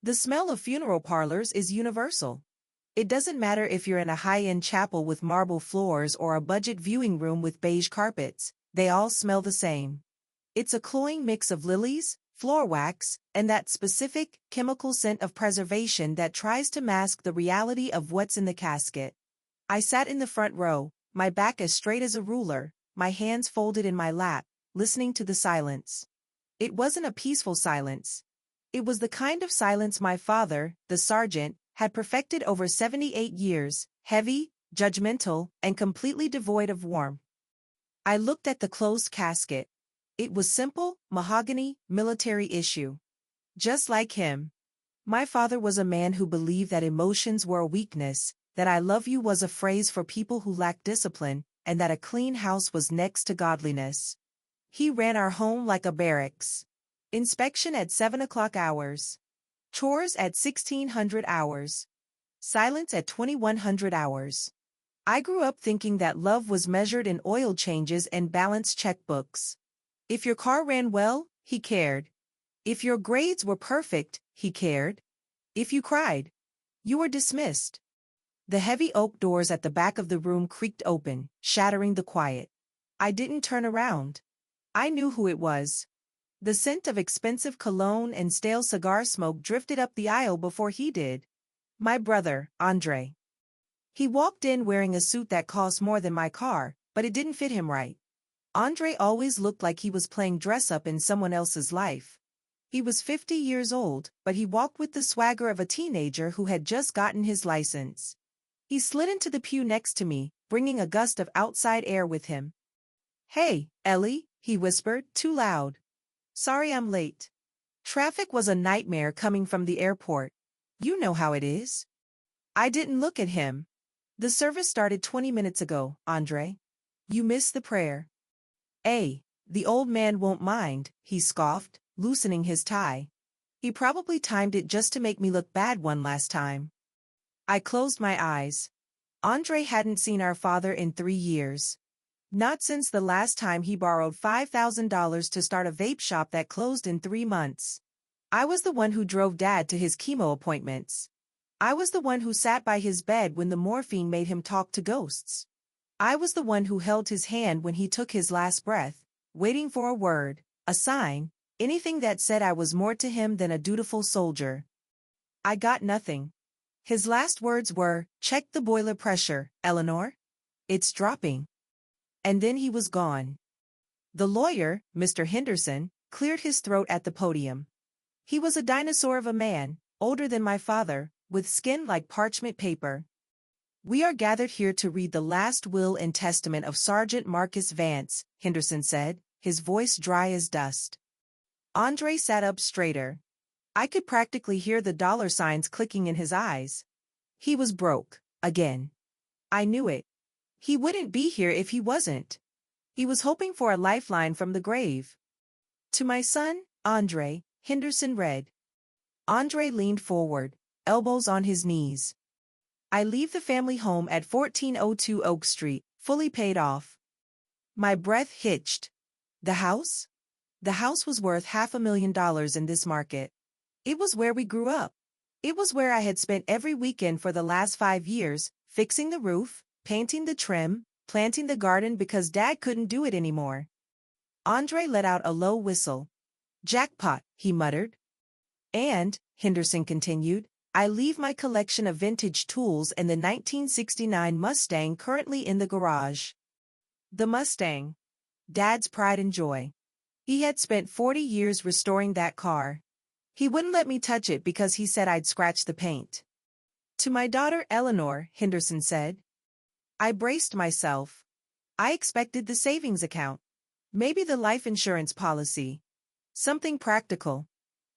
The smell of funeral parlors is universal. It doesn't matter if you're in a high-end chapel with marble floors or a budget viewing room with beige carpets, they all smell the same. It's a cloying mix of lilies, floor wax, and that specific, chemical scent of preservation that tries to mask the reality of what's in the casket. I sat in the front row, my back as straight as a ruler, my hands folded in my lap, listening to the silence. It wasn't a peaceful silence. It was the kind of silence my father, the sergeant, had perfected over 78 years, heavy, judgmental, and completely devoid of warmth. I looked at the closed casket. It was simple, mahogany, military issue. Just like him. My father was a man who believed that emotions were a weakness, that I love you was a phrase for people who lacked discipline, and that a clean house was next to godliness. He ran our home like a barracks. Inspection at 7 o'clock hours. Chores at 1600 hours. Silence at 2100 hours. I grew up thinking that love was measured in oil changes and balanced checkbooks. If your car ran well, he cared. If your grades were perfect, he cared. If you cried, you were dismissed. The heavy oak doors at the back of the room creaked open, shattering the quiet. I didn't turn around. I knew who it was. The scent of expensive cologne and stale cigar smoke drifted up the aisle before he did. My brother, Andre. He walked in wearing a suit that cost more than my car, but it didn't fit him right. Andre always looked like he was playing dress-up in someone else's life. He was 50 years old, but he walked with the swagger of a teenager who had just gotten his license. He slid into the pew next to me, bringing a gust of outside air with him. "Hey, Ellie," he whispered, too loud. "Sorry I'm late. Traffic was a nightmare coming from the airport. You know how it is." I didn't look at him. "The service started 20 minutes ago, Andre. You missed the prayer." The old man won't mind," he scoffed, loosening his tie. "He probably timed it just to make me look bad one last time." I closed my eyes. Andre hadn't seen our father in 3 years. Not since the last time he borrowed $5,000 to start a vape shop that closed in 3 months. I was the one who drove Dad to his chemo appointments. I was the one who sat by his bed when the morphine made him talk to ghosts. I was the one who held his hand when he took his last breath, waiting for a word, a sign, anything that said I was more to him than a dutiful soldier. I got nothing. His last words were, "Check the boiler pressure, Eleanor. It's dropping." And then he was gone. The lawyer, Mr. Henderson, cleared his throat at the podium. He was a dinosaur of a man, older than my father, with skin like parchment paper. "We are gathered here to read the last will and testament of Sergeant Marcus Vance," Henderson said, his voice dry as dust. Andre sat up straighter. I could practically hear the dollar signs clicking in his eyes. He was broke, again. I knew it. He wouldn't be here if he wasn't. He was hoping for a lifeline from the grave. "To my son, Andre," Henderson read. Andre leaned forward, elbows on his knees. "I leave the family home at 1402 Oak Street, fully paid off." My breath hitched. The house? The house was worth $500,000 in this market. It was where we grew up. It was where I had spent every weekend for the last 5 years, fixing the roof, painting the trim, planting the garden because Dad couldn't do it anymore. Andre let out a low whistle. "Jackpot," he muttered. "And," Henderson continued, "I leave my collection of vintage tools and the 1969 Mustang currently in the garage." The Mustang. Dad's pride and joy. He had spent 40 years restoring that car. He wouldn't let me touch it because he said I'd scratch the paint. "To my daughter Eleanor," Henderson said. I braced myself. I expected the savings account. Maybe the life insurance policy. Something practical.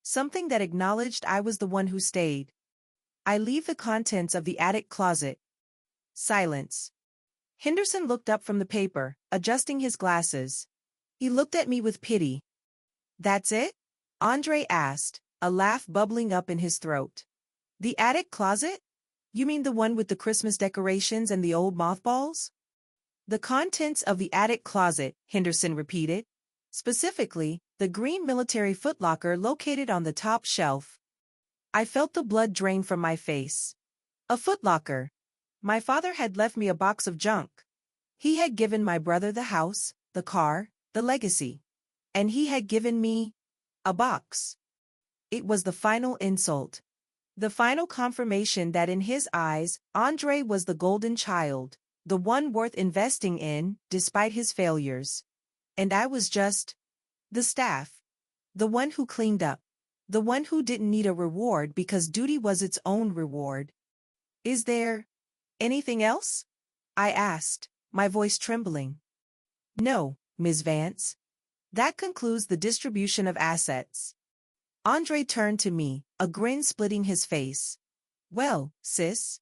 Something that acknowledged I was the one who stayed. "I leave the contents of the attic closet." Silence. Henderson looked up from the paper, adjusting his glasses. He looked at me with pity. "That's it?" Andre asked, a laugh bubbling up in his throat. "The attic closet? You mean the one with the Christmas decorations and the old mothballs?" "The contents of the attic closet," Henderson repeated. "Specifically, the green military footlocker located on the top shelf." I felt the blood drain from my face. A footlocker. My father had left me a box of junk. He had given my brother the house, the car, the legacy. And he had given me a box. It was the final insult. The final confirmation that in his eyes, Andre was the golden child, the one worth investing in, despite his failures. And I was just the staff. The one who cleaned up. The one who didn't need a reward because duty was its own reward. Is there anything else? I asked, my voice trembling. No, Ms. Vance. That concludes the distribution of assets. Andre turned to me, a grin splitting his face. Well, sis.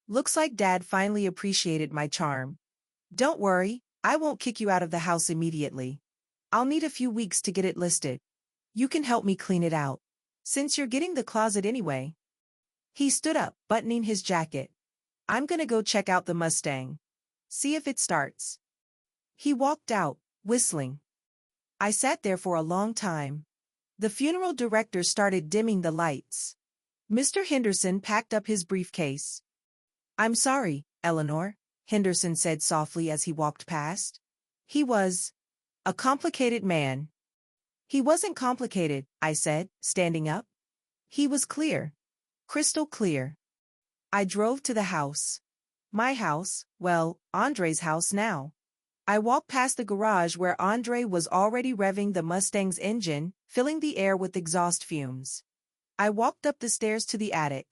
Looks like Dad finally appreciated my charm. Don't worry, I won't kick you out of the house immediately. I'll need a few weeks to get it listed. You can help me clean it out, since you're getting the closet anyway. He stood up, buttoning his jacket. I'm gonna go check out the Mustang. See if it starts. He walked out, whistling. I sat there for a long time. The funeral director started dimming the lights. Mr. Henderson packed up his briefcase. I'm sorry, Eleanor, Henderson said softly as he walked past. He was a complicated man. He wasn't complicated, I said, standing up. He was clear. Crystal clear. I drove to the house. My house, well, Andre's house now. I walked past the garage where Andre was already revving the Mustang's engine, filling the air with exhaust fumes. I walked up the stairs to the attic.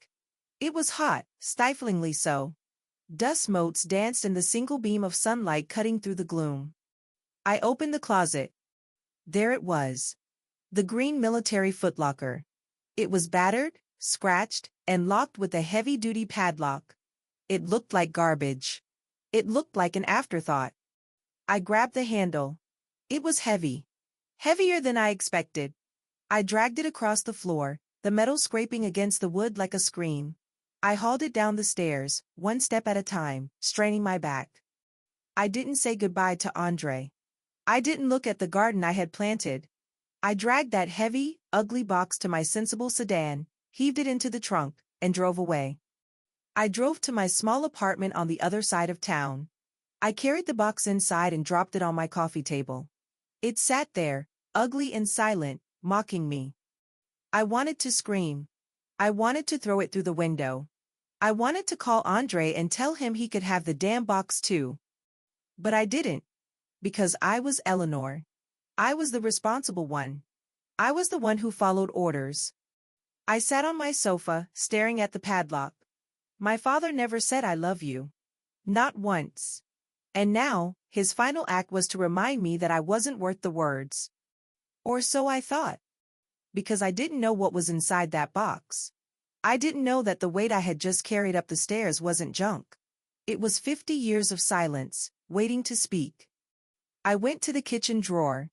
It was hot, stiflingly so. Dust motes danced in the single beam of sunlight cutting through the gloom. I opened the closet. There it was. The green military footlocker. It was battered, scratched, and locked with a heavy-duty padlock. It looked like garbage. It looked like an afterthought. I grabbed the handle. It was heavy. Heavier than I expected. I dragged it across the floor, the metal scraping against the wood like a scream. I hauled it down the stairs, one step at a time, straining my back. I didn't say goodbye to Andre. I didn't look at the garden I had planted. I dragged that heavy, ugly box to my sensible sedan, heaved it into the trunk, and drove away. I drove to my small apartment on the other side of town. I carried the box inside and dropped it on my coffee table. It sat there, ugly and silent, mocking me. I wanted to scream. I wanted to throw it through the window. I wanted to call Andre and tell him he could have the damn box too. But I didn't. Because I was Eleanor. I was the responsible one. I was the one who followed orders. I sat on my sofa, staring at the padlock. My father never said I love you. Not once. And now, his final act was to remind me that I wasn't worth the words. Or so I thought. Because I didn't know what was inside that box. I didn't know that the weight I had just carried up the stairs wasn't junk. It was 50 years of silence, waiting to speak. I went to the kitchen drawer.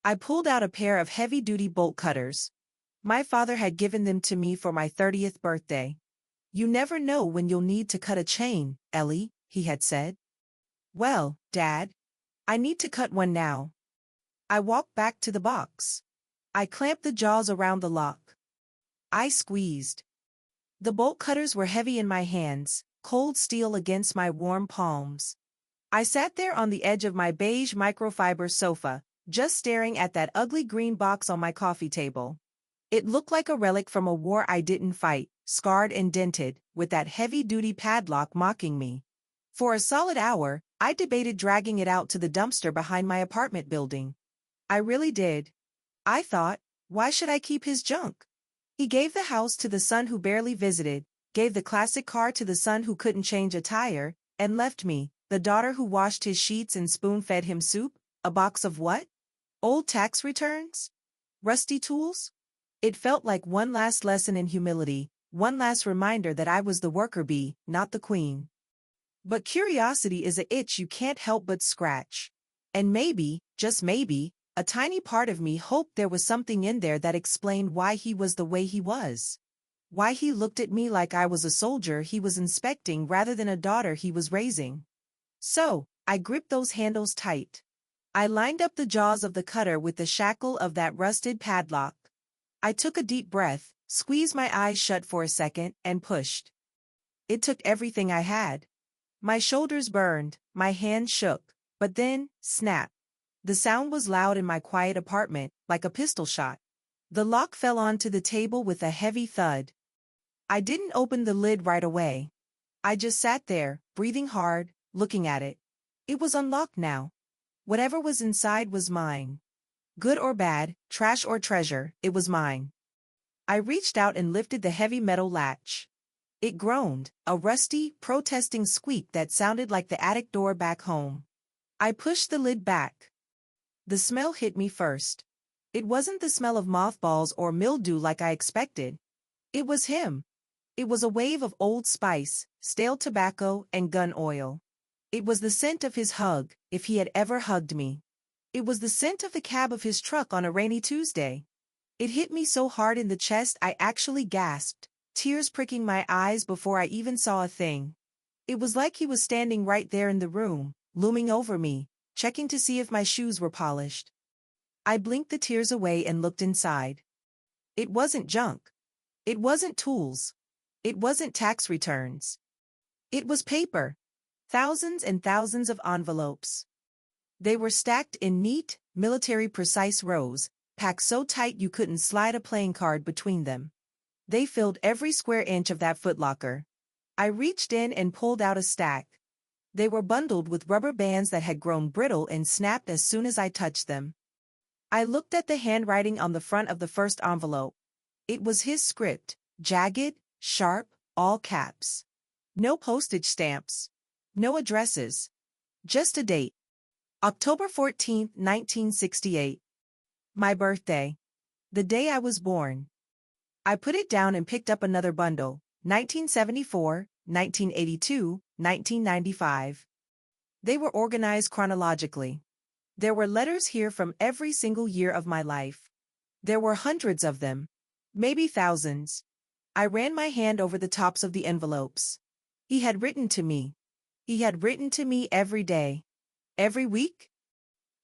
I pulled out a pair of heavy-duty bolt cutters. My father had given them to me for my 30th birthday. You never know when you'll need to cut a chain, Ellie, he had said. Well, Dad, I need to cut one now. I walked back to the box. I clamped the jaws around the lock. I squeezed. The bolt cutters were heavy in my hands, cold steel against my warm palms. I sat there on the edge of my beige microfiber sofa, just staring at that ugly green box on my coffee table. It looked like a relic from a war I didn't fight, scarred and dented, with that heavy-duty padlock mocking me. For a solid hour, I debated dragging it out to the dumpster behind my apartment building. I really did. I thought, why should I keep his junk? He gave the house to the son who barely visited, gave the classic car to the son who couldn't change a tire, and left me, the daughter who washed his sheets and spoon-fed him soup, a box of what? Old tax returns? Rusty tools? It felt like one last lesson in humility, one last reminder that I was the worker bee, not the queen. But curiosity is an itch you can't help but scratch. And maybe, just maybe, a tiny part of me hoped there was something in there that explained why he was the way he was. Why he looked at me like I was a soldier he was inspecting rather than a daughter he was raising. So, I gripped those handles tight. I lined up the jaws of the cutter with the shackle of that rusted padlock. I took a deep breath, squeezed my eyes shut for a second, and pushed. It took everything I had. My shoulders burned, my hands shook, but then, snap. The sound was loud in my quiet apartment, like a pistol shot. The lock fell onto the table with a heavy thud. I didn't open the lid right away. I just sat there, breathing hard, looking at it. It was unlocked now. Whatever was inside was mine. Good or bad, trash or treasure, it was mine. I reached out and lifted the heavy metal latch. It groaned, a rusty, protesting squeak that sounded like the attic door back home. I pushed the lid back. The smell hit me first. It wasn't the smell of mothballs or mildew like I expected. It was him. It was a wave of old spice, stale tobacco, and gun oil. It was the scent of his hug, if he had ever hugged me. It was the scent of the cab of his truck on a rainy Tuesday. It hit me so hard in the chest I actually gasped, tears pricking my eyes before I even saw a thing. It was like he was standing right there in the room, looming over me, checking to see if my shoes were polished. I blinked the tears away and looked inside. It wasn't junk. It wasn't tools. It wasn't tax returns. It was paper. Thousands and thousands of envelopes. They were stacked in neat, military-precise rows, packed so tight you couldn't slide a playing card between them. They filled every square inch of that footlocker. I reached in and pulled out a stack. They were bundled with rubber bands that had grown brittle and snapped as soon as I touched them. I looked at the handwriting on the front of the first envelope. It was his script, jagged, sharp, all caps. No postage stamps. No addresses. Just a date. October 14, 1968. My birthday. The day I was born. I put it down and picked up another bundle. 1974, 1982, 1995. They were organized chronologically. There were letters here from every single year of my life. There were hundreds of them. Maybe thousands. I ran my hand over the tops of the envelopes. He had written to me. He had written to me every day. Every week?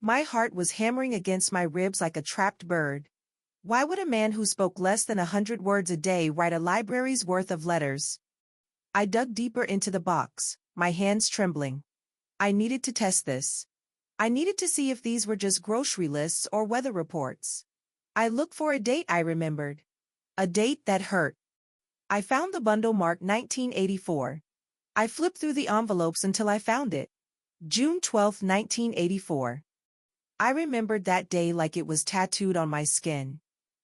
My heart was hammering against my ribs like a trapped bird. Why would a man who spoke less than 100 words a day write a library's worth of letters? I dug deeper into the box, my hands trembling. I needed to test this. I needed to see if these were just grocery lists or weather reports. I looked for a date I remembered. A date that hurt. I found the bundle marked 1984. I flipped through the envelopes until I found it. June 12, 1984. I remembered that day like it was tattooed on my skin.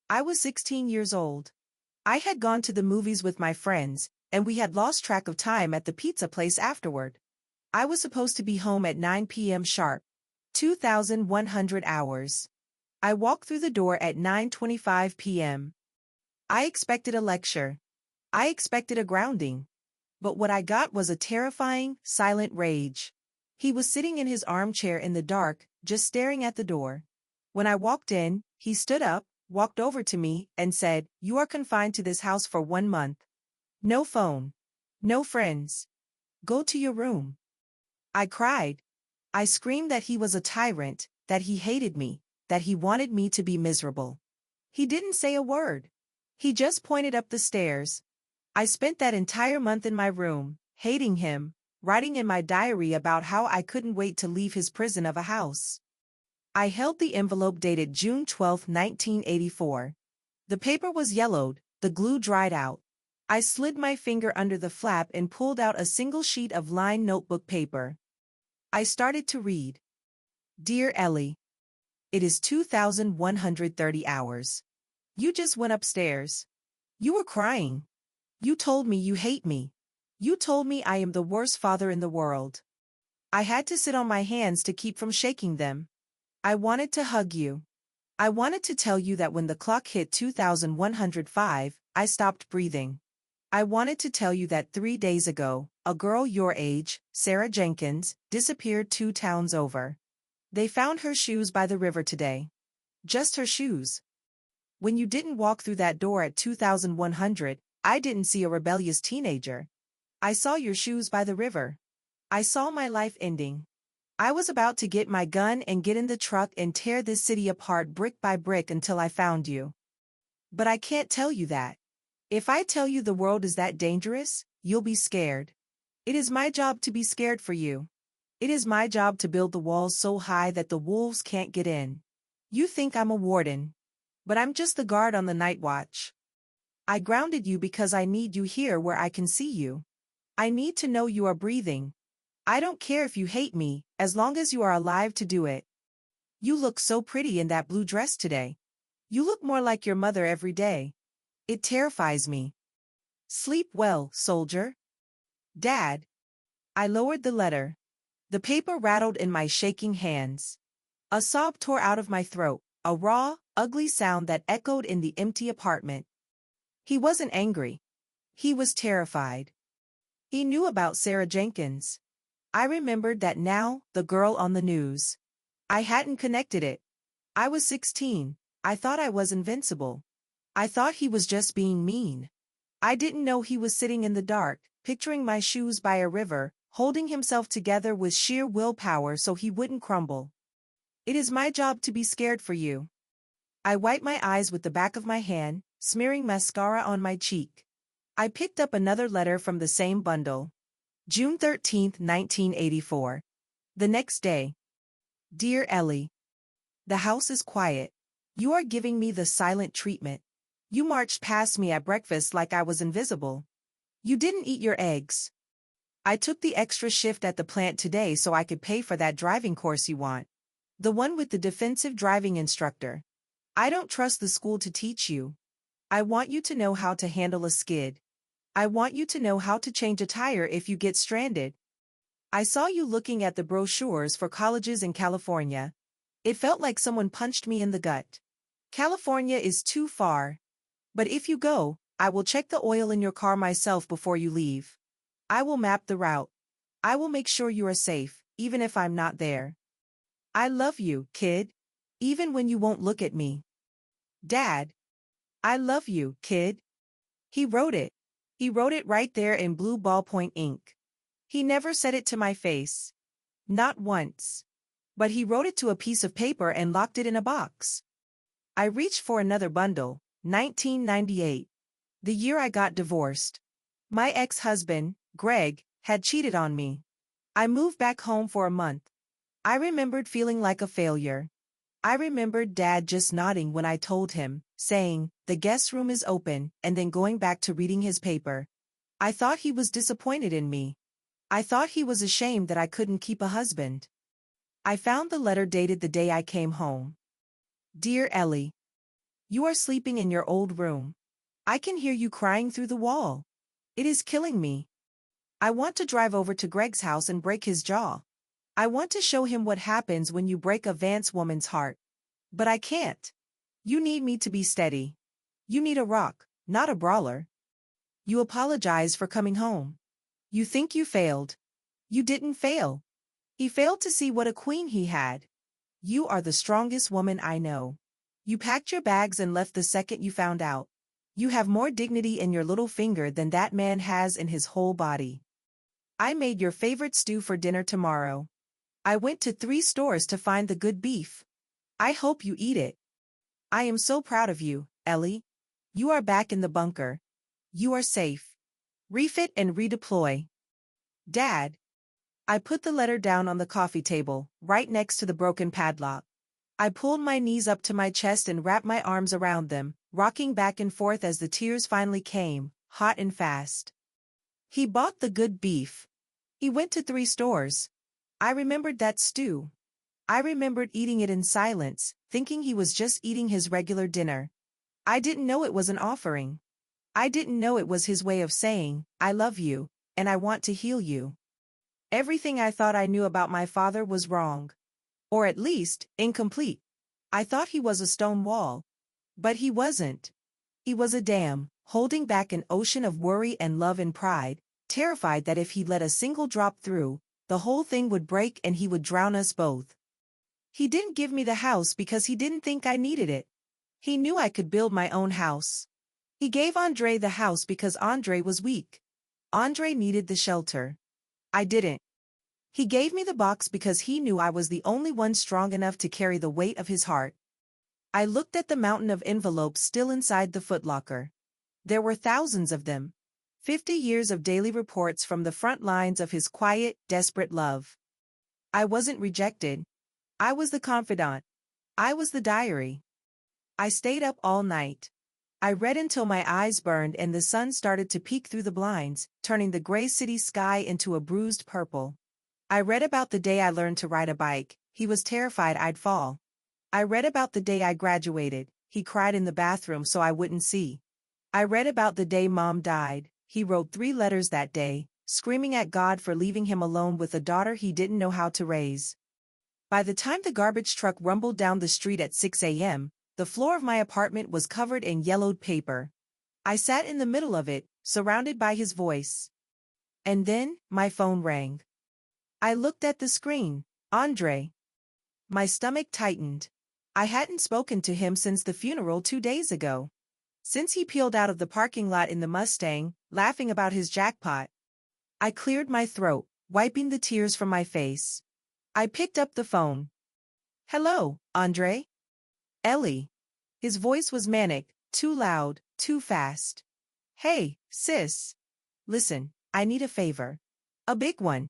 I was 16 years old. I had gone to the movies with my friends, and we had lost track of time at the pizza place afterward. I was supposed to be home at 9 p.m. sharp. 2,100 hours. I walked through the door at 9:25 p.m. I expected a lecture. I expected a grounding. But what I got was a terrifying, silent rage. He was sitting in his armchair in the dark, just staring at the door. When I walked in, he stood up, walked over to me, and said, "You are confined to this house for 1 month. No phone. No friends. Go to your room." I cried. I screamed that he was a tyrant, that he hated me, that he wanted me to be miserable. He didn't say a word. He just pointed up the stairs. I spent that entire month in my room, hating him, writing in my diary about how I couldn't wait to leave his prison of a house. I held the envelope dated June 12, 1984. The paper was yellowed, the glue dried out. I slid my finger under the flap and pulled out a single sheet of lined notebook paper. I started to read. Dear Ellie. It is 2,130 hours. You just went upstairs. You were crying. You told me you hate me. You told me I am the worst father in the world. I had to sit on my hands to keep from shaking them. I wanted to hug you. I wanted to tell you that when the clock hit 2,105, I stopped breathing. I wanted to tell you that 3 days ago, a girl your age, Sarah Jenkins, disappeared 2 towns over. They found her shoes by the river today. Just her shoes. When you didn't walk through that door at 2,100, I didn't see a rebellious teenager. I saw your shoes by the river. I saw my life ending. I was about to get my gun and get in the truck and tear this city apart brick by brick until I found you. But I can't tell you that. If I tell you the world is that dangerous, you'll be scared. It is my job to be scared for you. It is my job to build the walls so high that the wolves can't get in. You think I'm a warden. But I'm just the guard on the night watch. I grounded you because I need you here where I can see you. I need to know you are breathing. I don't care if you hate me, as long as you are alive to do it. You look so pretty in that blue dress today. You look more like your mother every day. It terrifies me. Sleep well, soldier. Dad. I lowered the letter. The paper rattled in my shaking hands. A sob tore out of my throat, a raw, ugly sound that echoed in the empty apartment. He wasn't angry. He was terrified. He knew about Sarah Jenkins. I remembered that now, the girl on the news. I hadn't connected it. I was 16. I thought I was invincible. I thought he was just being mean. I didn't know he was sitting in the dark, picturing my shoes by a river, holding himself together with sheer willpower so he wouldn't crumble. It is my job to be scared for you. I wiped my eyes with the back of my hand, smearing mascara on my cheek. I picked up another letter from the same bundle. June 13, 1984. The next day. Dear Ellie. The house is quiet. You are giving me the silent treatment. You marched past me at breakfast like I was invisible. You didn't eat your eggs. I took the extra shift at the plant today so I could pay for that driving course you want. The one with the defensive driving instructor. I don't trust the school to teach you. I want you to know how to handle a skid. I want you to know how to change a tire if you get stranded. I saw you looking at the brochures for colleges in California. It felt like someone punched me in the gut. California is too far. But if you go, I will check the oil in your car myself before you leave. I will map the route. I will make sure you are safe, even if I'm not there. I love you, kid. Even when you won't look at me. Dad. I love you, kid. He wrote it. He wrote it right there in blue ballpoint ink. He never said it to my face. Not once. But he wrote it to a piece of paper and locked it in a box. I reached for another bundle, 1998. The year I got divorced. My ex-husband, Greg, had cheated on me. I moved back home for a month. I remembered feeling like a failure. I remembered Dad just nodding when I told him, saying, "The guest room is open," and then going back to reading his paper. I thought he was disappointed in me. I thought he was ashamed that I couldn't keep a husband. I found the letter dated the day I came home. Dear Ellie. You are sleeping in your old room. I can hear you crying through the wall. It is killing me. I want to drive over to Greg's house and break his jaw. I want to show him what happens when you break a Vance woman's heart. But I can't. You need me to be steady. You need a rock, not a brawler. You apologize for coming home. You think you failed. You didn't fail. He failed to see what a queen he had. You are the strongest woman I know. You packed your bags and left the second you found out. You have more dignity in your little finger than that man has in his whole body. I made your favorite stew for dinner tomorrow. I went to 3 stores to find the good beef. I hope you eat it. I am so proud of you, Ellie. You are back in the bunker. You are safe. Refit and redeploy. Dad. I put the letter down on the coffee table, right next to the broken padlock. I pulled my knees up to my chest and wrapped my arms around them, rocking back and forth as the tears finally came, hot and fast. He bought the good beef. He went to 3 stores. I remembered that stew. I remembered eating it in silence, thinking he was just eating his regular dinner. I didn't know it was an offering. I didn't know it was his way of saying, "I love you, and I want to heal you." Everything I thought I knew about my father was wrong. Or at least, incomplete. I thought he was a stone wall. But he wasn't. He was a dam, holding back an ocean of worry and love and pride, terrified that if he let a single drop through, the whole thing would break and he would drown us both. He didn't give me the house because he didn't think I needed it. He knew I could build my own house. He gave Andre the house because Andre was weak. Andre needed the shelter. I didn't. He gave me the box because he knew I was the only one strong enough to carry the weight of his heart. I looked at the mountain of envelopes still inside the footlocker. There were thousands of them. 50 years of daily reports from the front lines of his quiet, desperate love. I wasn't rejected. I was the confidant. I was the diary. I stayed up all night. I read until my eyes burned and the sun started to peek through the blinds, turning the gray city sky into a bruised purple. I read about the day I learned to ride a bike. He was terrified I'd fall. I read about the day I graduated. He cried in the bathroom so I wouldn't see. I read about the day Mom died. He wrote 3 letters that day, screaming at God for leaving him alone with a daughter he didn't know how to raise. By the time the garbage truck rumbled down the street at 6 a.m., the floor of my apartment was covered in yellowed paper. I sat in the middle of it, surrounded by his voice. And then, my phone rang. I looked at the screen. Andre. My stomach tightened. I hadn't spoken to him since the funeral 2 days ago. Since he peeled out of the parking lot in the Mustang, laughing about his jackpot. I cleared my throat, wiping the tears from my face. I picked up the phone. Hello, Andre? Ellie. His voice was manic, too loud, too fast. Hey, sis. Listen, I need a favor. A big one.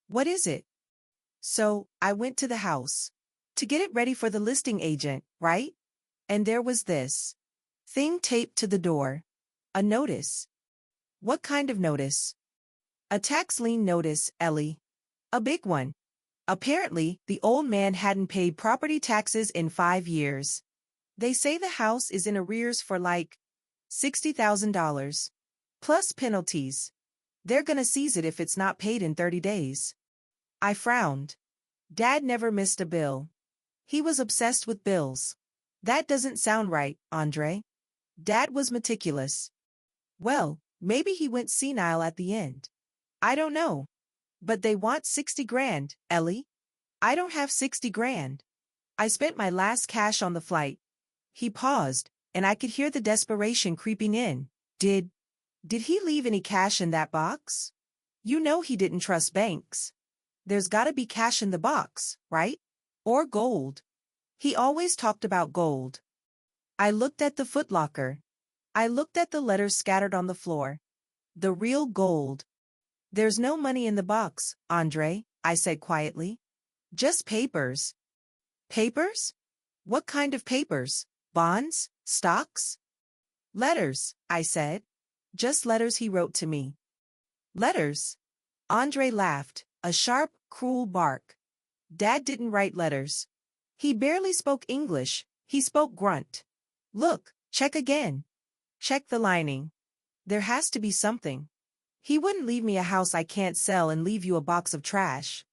What is it? So, I went to the house. To get it ready for the listing agent, right? And there was this thing taped to the door. A notice. What kind of notice? A tax lien notice, Ellie. A big one. Apparently, the old man hadn't paid property taxes in 5 years. They say the house is in arrears for like $60,000. Plus penalties. They're gonna seize it if it's not paid in 30 days. I frowned. Dad never missed a bill. He was obsessed with bills. That doesn't sound right, Andre. Dad was meticulous. Well, maybe he went senile at the end. I don't know. But they want 60 grand, Ellie. I don't have 60 grand. I spent my last cash on the flight. He paused, and I could hear the desperation creeping in. Did he leave any cash in that box? You know he didn't trust banks. There's gotta be cash in the box, right? Or gold. He always talked about gold. I looked at the footlocker. I looked at the letters scattered on the floor. The real gold. There's no money in the box, Andre, I said quietly. Just papers. Papers? What kind of papers? Bonds? Stocks? Letters, I said. Just letters he wrote to me. Letters? Andre laughed, a sharp, cruel bark. Dad didn't write letters. He barely spoke English, he spoke grunt. Look, check again. Check the lining. There has to be something. He wouldn't leave me a house I can't sell and leave you a box of trash.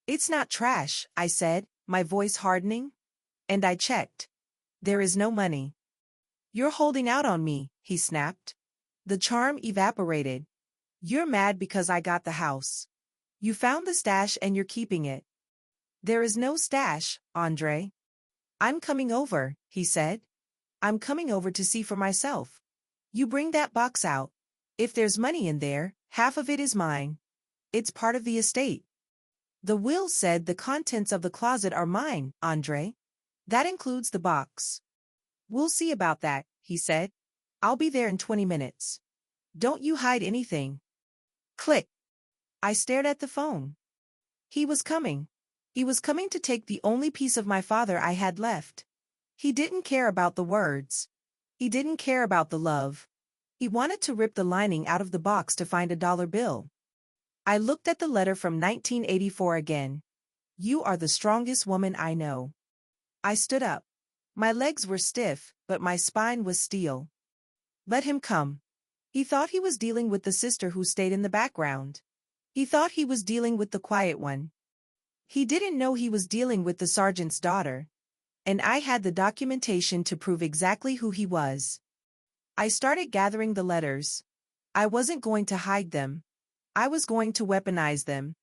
It's not trash, I said, my voice hardening. And I checked. There is no money. You're holding out on me, he snapped. The charm evaporated. You're mad because I got the house. You found the stash and you're keeping it. There is no stash, Andre. I'm coming over, he said. I'm coming over to see for myself. You bring that box out. If there's money in there, half of it is mine. It's part of the estate. The will said the contents of the closet are mine, Andre. That includes the box. We'll see about that, he said. I'll be there in 20 minutes. Don't you hide anything. Click. I stared at the phone. He was coming. He was coming to take the only piece of my father I had left. He didn't care about the words. He didn't care about the love. He wanted to rip the lining out of the box to find a dollar bill. I looked at the letter from 1984 again. You are the strongest woman I know. I stood up. My legs were stiff, but my spine was steel. Let him come. He thought he was dealing with the sister who stayed in the background. He thought he was dealing with the quiet one. He didn't know he was dealing with the sergeant's daughter. And I had the documentation to prove exactly who he was. I started gathering the letters. I wasn't going to hide them. I was going to weaponize them.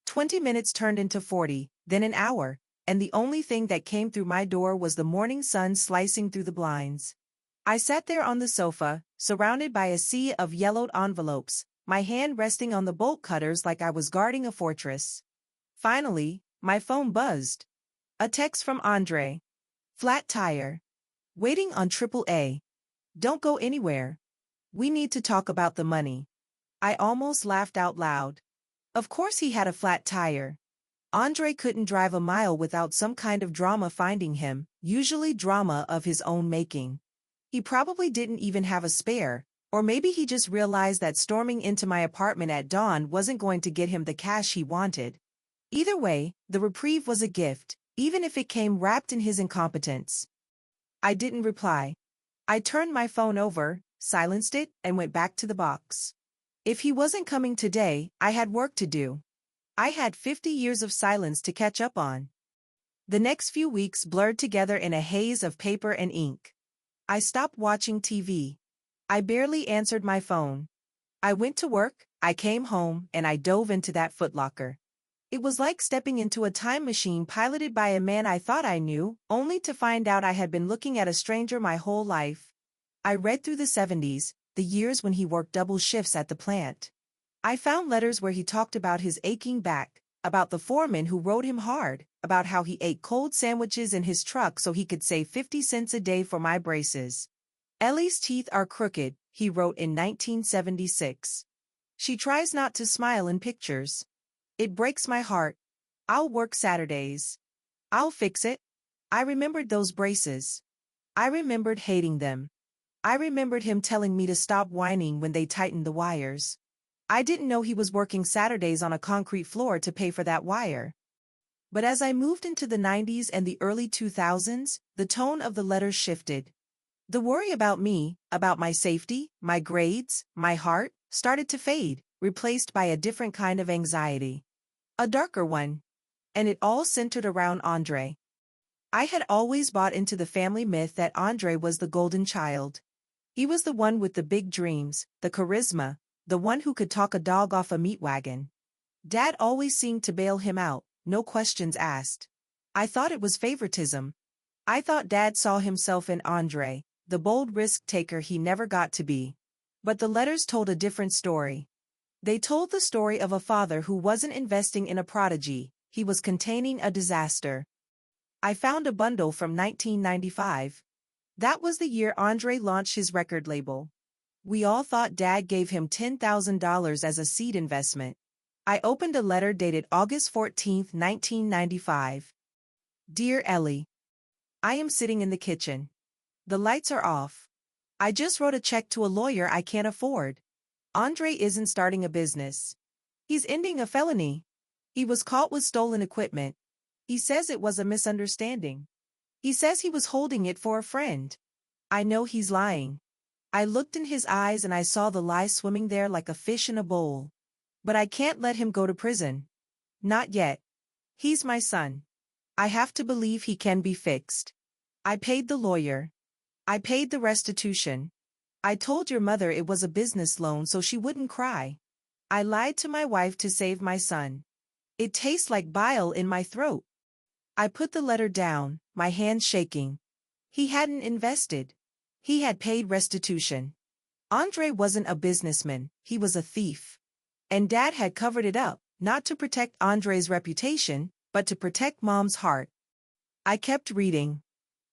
20 minutes turned into 40, then an hour, and the only thing that came through my door was the morning sun slicing through the blinds. I sat there on the sofa, surrounded by a sea of yellowed envelopes, my hand resting on the bolt cutters like I was guarding a fortress. Finally, my phone buzzed. A text from Andre. Flat tire. Waiting on AAA. Don't go anywhere. We need to talk about the money. I almost laughed out loud. Of course he had a flat tire. Andre couldn't drive a mile without some kind of drama finding him, usually drama of his own making. He probably didn't even have a spare, or maybe he just realized that storming into my apartment at dawn wasn't going to get him the cash he wanted. Either way, the reprieve was a gift, even if it came wrapped in his incompetence. I didn't reply. I turned my phone over, silenced it, and went back to the box. If he wasn't coming today, I had work to do. I had 50 years of silence to catch up on. The next few weeks blurred together in a haze of paper and ink. I stopped watching TV. I barely answered my phone. I went to work, I came home, and I dove into that Foot Locker. It was like stepping into a time machine piloted by a man I thought I knew, only to find out I had been looking at a stranger my whole life. I read through the 70s, the years when he worked double shifts at the plant. I found letters where he talked about his aching back, about the foreman who rode him hard, about how he ate cold sandwiches in his truck so he could save 50 cents a day for my braces. Ellie's teeth are crooked, he wrote in 1976. She tries not to smile in pictures. It breaks my heart. I'll work Saturdays. I'll fix it. I remembered those braces. I remembered hating them. I remembered him telling me to stop whining when they tightened the wires. I didn't know he was working Saturdays on a concrete floor to pay for that wire. But as I moved into the 90s and the early 2000s, the tone of the letters shifted. The worry about me, about my safety, my grades, my heart, started to fade, replaced by a different kind of anxiety. A darker one. And it all centered around Andre. I had always bought into the family myth that Andre was the golden child. He was the one with the big dreams, the charisma, the one who could talk a dog off a meat wagon. Dad always seemed to bail him out, no questions asked. I thought it was favoritism. I thought Dad saw himself in Andre, the bold risk-taker he never got to be. But the letters told a different story. They told the story of a father who wasn't investing in a prodigy, he was containing a disaster. I found a bundle from 1995. That was the year Andre launched his record label. We all thought Dad gave him $10,000 as a seed investment. I opened a letter dated August 14, 1995. Dear Ellie, I am sitting in the kitchen. The lights are off. I just wrote a check to a lawyer I can't afford. Andre isn't starting a business. He's ending a felony. He was caught with stolen equipment. He says it was a misunderstanding. He says he was holding it for a friend. I know he's lying. I looked in his eyes and I saw the lie swimming there like a fish in a bowl. But I can't let him go to prison. Not yet. He's my son. I have to believe he can be fixed. I paid the lawyer. I paid the restitution. I told your mother it was a business loan so she wouldn't cry. I lied to my wife to save my son. It tastes like bile in my throat. I put the letter down, my hands shaking. He hadn't invested. He had paid restitution. Andre wasn't a businessman, he was a thief. And Dad had covered it up, not to protect Andre's reputation, but to protect Mom's heart. I kept reading.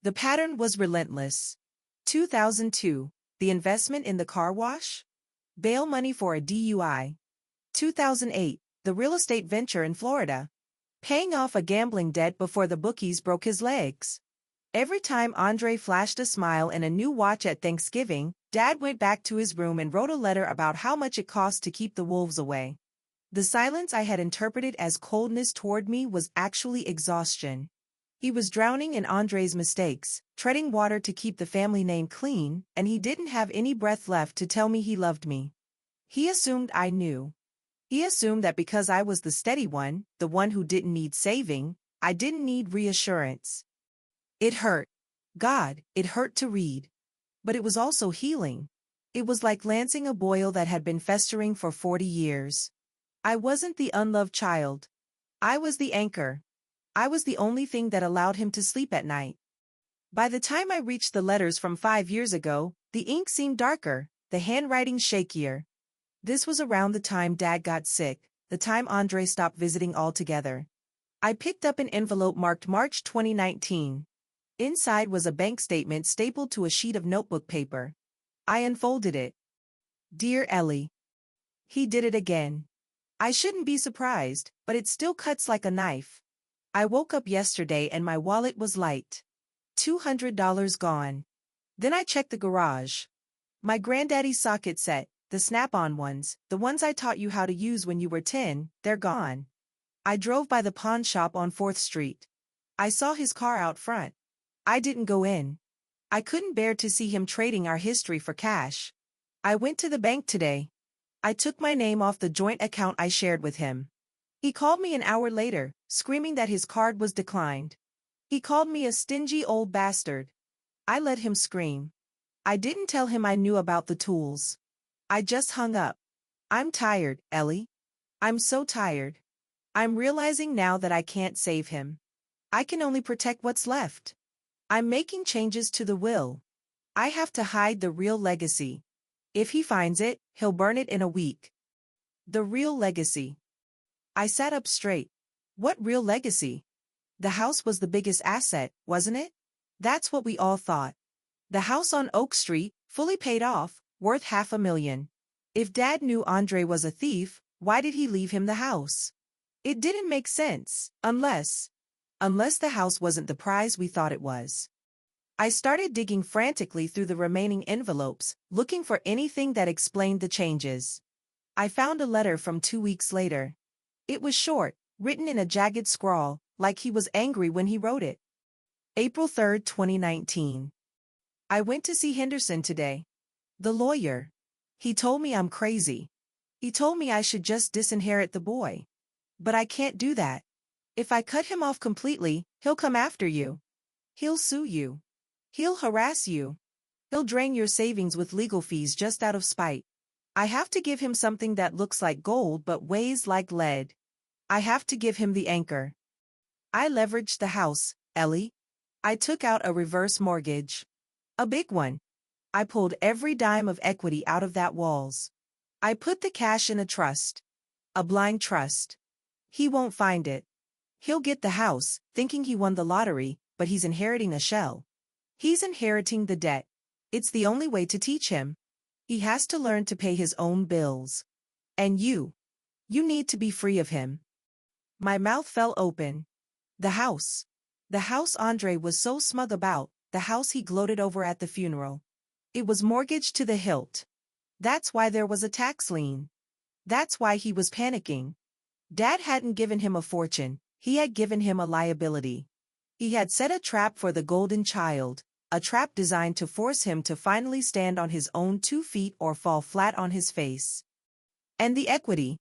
The pattern was relentless. 2002, the investment in the car wash? Bail money for a DUI. 2008, the real estate venture in Florida. Paying off a gambling debt before the bookies broke his legs. Every time Andre flashed a smile and a new watch at Thanksgiving, Dad went back to his room and wrote a letter about how much it cost to keep the wolves away. The silence I had interpreted as coldness toward me was actually exhaustion. He was drowning in Andre's mistakes, treading water to keep the family name clean, and he didn't have any breath left to tell me he loved me. He assumed I knew. He assumed that because I was the steady one, the one who didn't need saving, I didn't need reassurance. It hurt. God, it hurt to read. But it was also healing. It was like lancing a boil that had been festering for 40 years. I wasn't the unloved child. I was the anchor. I was the only thing that allowed him to sleep at night. By the time I reached the letters from 5 years ago, the ink seemed darker, the handwriting shakier. This was around the time Dad got sick, the time Andre stopped visiting altogether. I picked up an envelope marked March 2019. Inside was a bank statement stapled to a sheet of notebook paper. I unfolded it. Dear Ellie. He did it again. I shouldn't be surprised, but it still cuts like a knife. I woke up yesterday and my wallet was light. $200 gone. Then I checked the garage. My granddaddy's socket set, the snap-on ones, the ones I taught you how to use when you were 10, they're gone. I drove by the pawn shop on 4th Street. I saw his car out front. I didn't go in. I couldn't bear to see him trading our history for cash. I went to the bank today. I took my name off the joint account I shared with him. He called me an hour later, screaming that his card was declined. He called me a stingy old bastard. I let him scream. I didn't tell him I knew about the tools. I just hung up. I'm tired, Ellie. I'm so tired. I'm realizing now that I can't save him. I can only protect what's left. I'm making changes to the will. I have to hide the real legacy. If he finds it, he'll burn it in a week. The real legacy. I sat up straight. What real legacy? The house was the biggest asset, wasn't it? That's what we all thought. The house on Oak Street, fully paid off, worth $500,000. If Dad knew Andre was a thief, why did he leave him the house? It didn't make sense, unless the house wasn't the prize we thought it was. I started digging frantically through the remaining envelopes, looking for anything that explained the changes. I found a letter from 2 weeks later. It was short, written in a jagged scrawl, like he was angry when he wrote it. April 3, 2019. I went to see Henderson today. The lawyer. He told me I'm crazy. He told me I should just disinherit the boy. But I can't do that. If I cut him off completely, he'll come after you. He'll sue you. He'll harass you. He'll drain your savings with legal fees just out of spite. I have to give him something that looks like gold but weighs like lead. I have to give him the anchor. I leveraged the house, Ellie. I took out a reverse mortgage. A big one. I pulled every dime of equity out of that walls. I put the cash in a trust. A blind trust. He won't find it. He'll get the house, thinking he won the lottery, but he's inheriting a shell. He's inheriting the debt. It's the only way to teach him. He has to learn to pay his own bills. And you need to be free of him. My mouth fell open. The house Andre was so smug about, the house he gloated over at the funeral. It was mortgaged to the hilt. That's why there was a tax lien. That's why he was panicking. Dad hadn't given him a fortune, he had given him a liability. He had set a trap for the golden child, a trap designed to force him to finally stand on his own 2 feet or fall flat on his face. And the equity,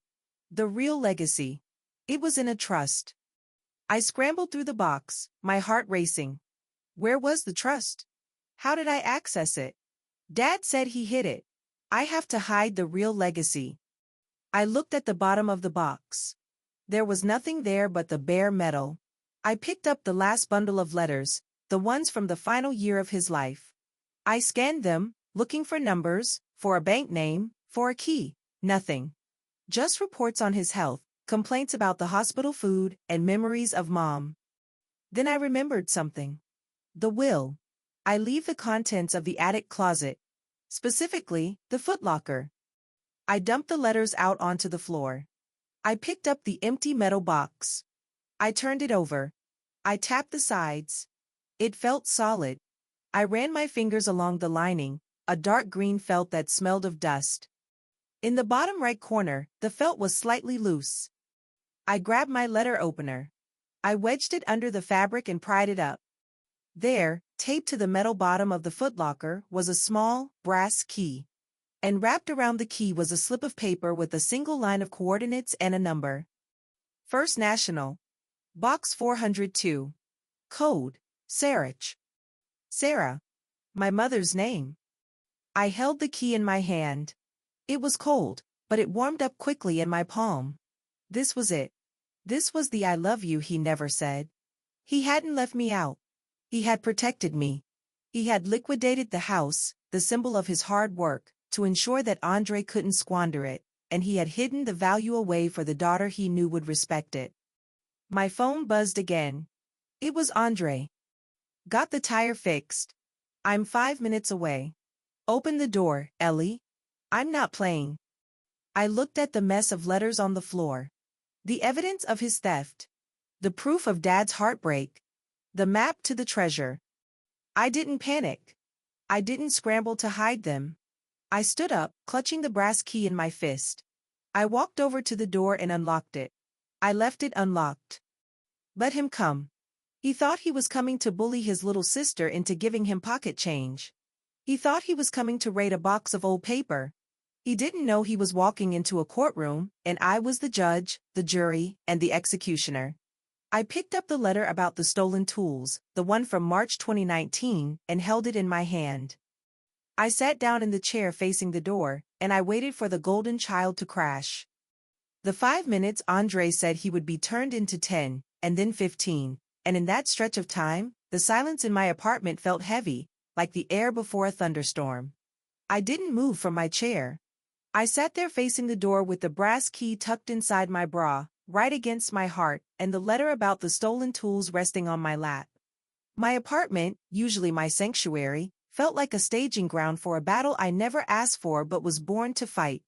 the real legacy, it was in a trust. I scrambled through the box, my heart racing. Where was the trust? How did I access it? Dad said he hid it. I have to hide the real legacy. I looked at the bottom of the box. There was nothing there but the bare metal. I picked up the last bundle of letters, the ones from the final year of his life. I scanned them, looking for numbers, for a bank name, for a key. Nothing. Just reports on his health, complaints about the hospital food, and memories of Mom. Then I remembered something. The will. I leave the contents of the attic closet. Specifically, the footlocker. I dumped the letters out onto the floor. I picked up the empty metal box. I turned it over. I tapped the sides. It felt solid. I ran my fingers along the lining, a dark green felt that smelled of dust. In the bottom right corner, the felt was slightly loose. I grabbed my letter opener. I wedged it under the fabric and pried it up. There, taped to the metal bottom of the footlocker, was a small, brass key. And wrapped around the key was a slip of paper with a single line of coordinates and a number. First National. Box 402. Code, Sarich. Sarah. My mother's name. I held the key in my hand. It was cold, but it warmed up quickly in my palm. This was it. This was the I love you he never said. He hadn't left me out. He had protected me. He had liquidated the house, the symbol of his hard work, to ensure that Andre couldn't squander it, and he had hidden the value away for the daughter he knew would respect it. My phone buzzed again. It was Andre. Got the tire fixed. I'm 5 minutes away. Open the door, Ellie. I'm not playing. I looked at the mess of letters on the floor. The evidence of his theft. The proof of Dad's heartbreak. The map to the treasure. I didn't panic. I didn't scramble to hide them. I stood up, clutching the brass key in my fist. I walked over to the door and unlocked it. I left it unlocked. Let him come. He thought he was coming to bully his little sister into giving him pocket change. He thought he was coming to raid a box of old paper. He didn't know he was walking into a courtroom, and I was the judge, the jury, and the executioner. I picked up the letter about the stolen tools, the one from March 2019, and held it in my hand. I sat down in the chair facing the door, and I waited for the golden child to crash. The 5 minutes Andre said he would be turned into 10, and then 15, and in that stretch of time, the silence in my apartment felt heavy, like the air before a thunderstorm. I didn't move from my chair. I sat there facing the door with the brass key tucked inside my bra, right against my heart, and the letter about the stolen tools resting on my lap. My apartment, usually my sanctuary, felt like a staging ground for a battle I never asked for but was born to fight.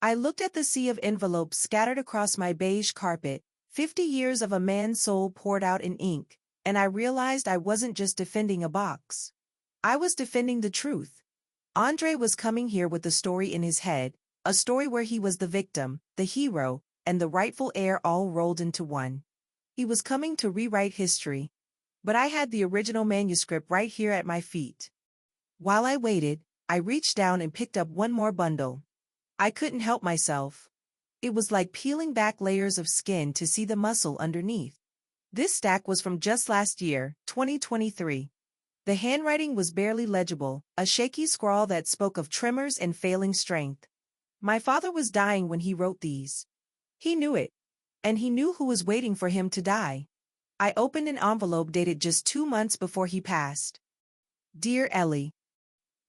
I looked at the sea of envelopes scattered across my beige carpet, 50 years of a man's soul poured out in ink, and I realized I wasn't just defending a box. I was defending the truth. Andre was coming here with a story in his head, a story where he was the victim, the hero, and the rightful heir all rolled into one. He was coming to rewrite history. But I had the original manuscript right here at my feet. While I waited, I reached down and picked up one more bundle. I couldn't help myself. It was like peeling back layers of skin to see the muscle underneath. This stack was from just last year, 2023. The handwriting was barely legible, a shaky scrawl that spoke of tremors and failing strength. My father was dying when he wrote these. He knew it. And he knew who was waiting for him to die. I opened an envelope dated just 2 months before he passed. Dear Ellie.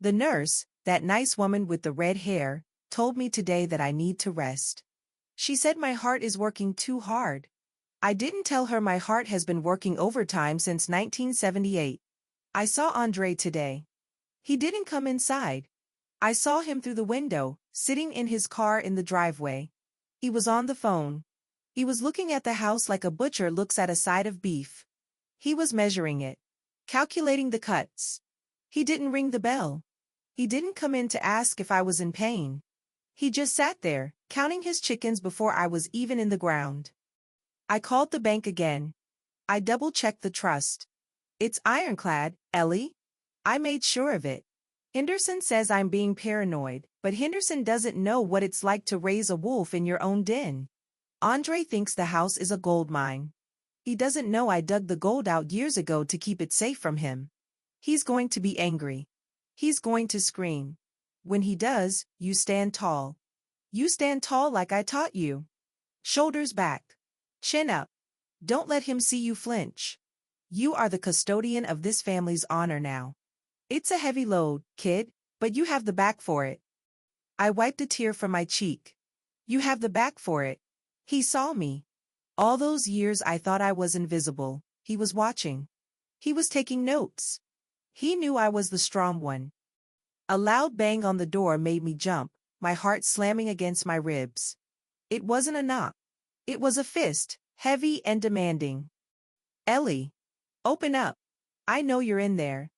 The nurse, that nice woman with the red hair, told me today that I need to rest. She said my heart is working too hard. I didn't tell her my heart has been working overtime since 1978. I saw Andre today. He didn't come inside. I saw him through the window, sitting in his car in the driveway. He was on the phone. He was looking at the house like a butcher looks at a side of beef. He was measuring it, calculating the cuts. He didn't ring the bell. He didn't come in to ask if I was in pain. He just sat there, counting his chickens before I was even in the ground. I called the bank again. I double-checked the trust. It's ironclad, Ellie. I made sure of it. Henderson says I'm being paranoid, but Henderson doesn't know what it's like to raise a wolf in your own den. Andre thinks the house is a gold mine. He doesn't know I dug the gold out years ago to keep it safe from him. He's going to be angry. He's going to scream. When he does, you stand tall. You stand tall like I taught you. Shoulders back. Chin up. Don't let him see you flinch. You are the custodian of this family's honor now. It's a heavy load, kid, but you have the back for it. I wiped a tear from my cheek. You have the back for it. He saw me. All those years I thought I was invisible. He was watching. He was taking notes. He knew I was the strong one. A loud bang on the door made me jump, my heart slamming against my ribs. It wasn't a knock. It was a fist, heavy and demanding. Ellie. Open up. I know you're in there.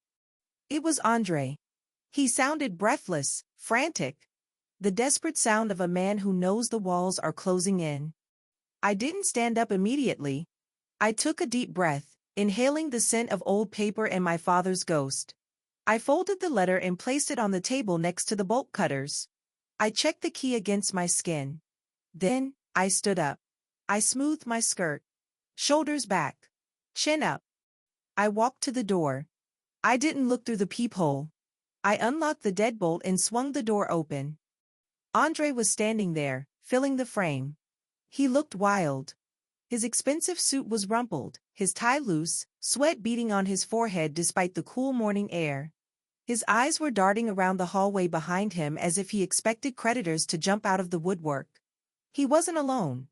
It was Andre. He sounded breathless, frantic. The desperate sound of a man who knows the walls are closing in. I didn't stand up immediately. I took a deep breath, inhaling the scent of old paper and my father's ghost. I folded the letter and placed it on the table next to the bolt cutters. I checked the key against my skin. Then, I stood up. I smoothed my skirt. Shoulders back. Chin up. I walked to the door. I didn't look through the peephole. I unlocked the deadbolt and swung the door open. Andre was standing there, filling the frame. He looked wild. His expensive suit was rumpled, his tie loose, sweat beading on his forehead despite the cool morning air. His eyes were darting around the hallway behind him as if he expected creditors to jump out of the woodwork. He wasn't alone.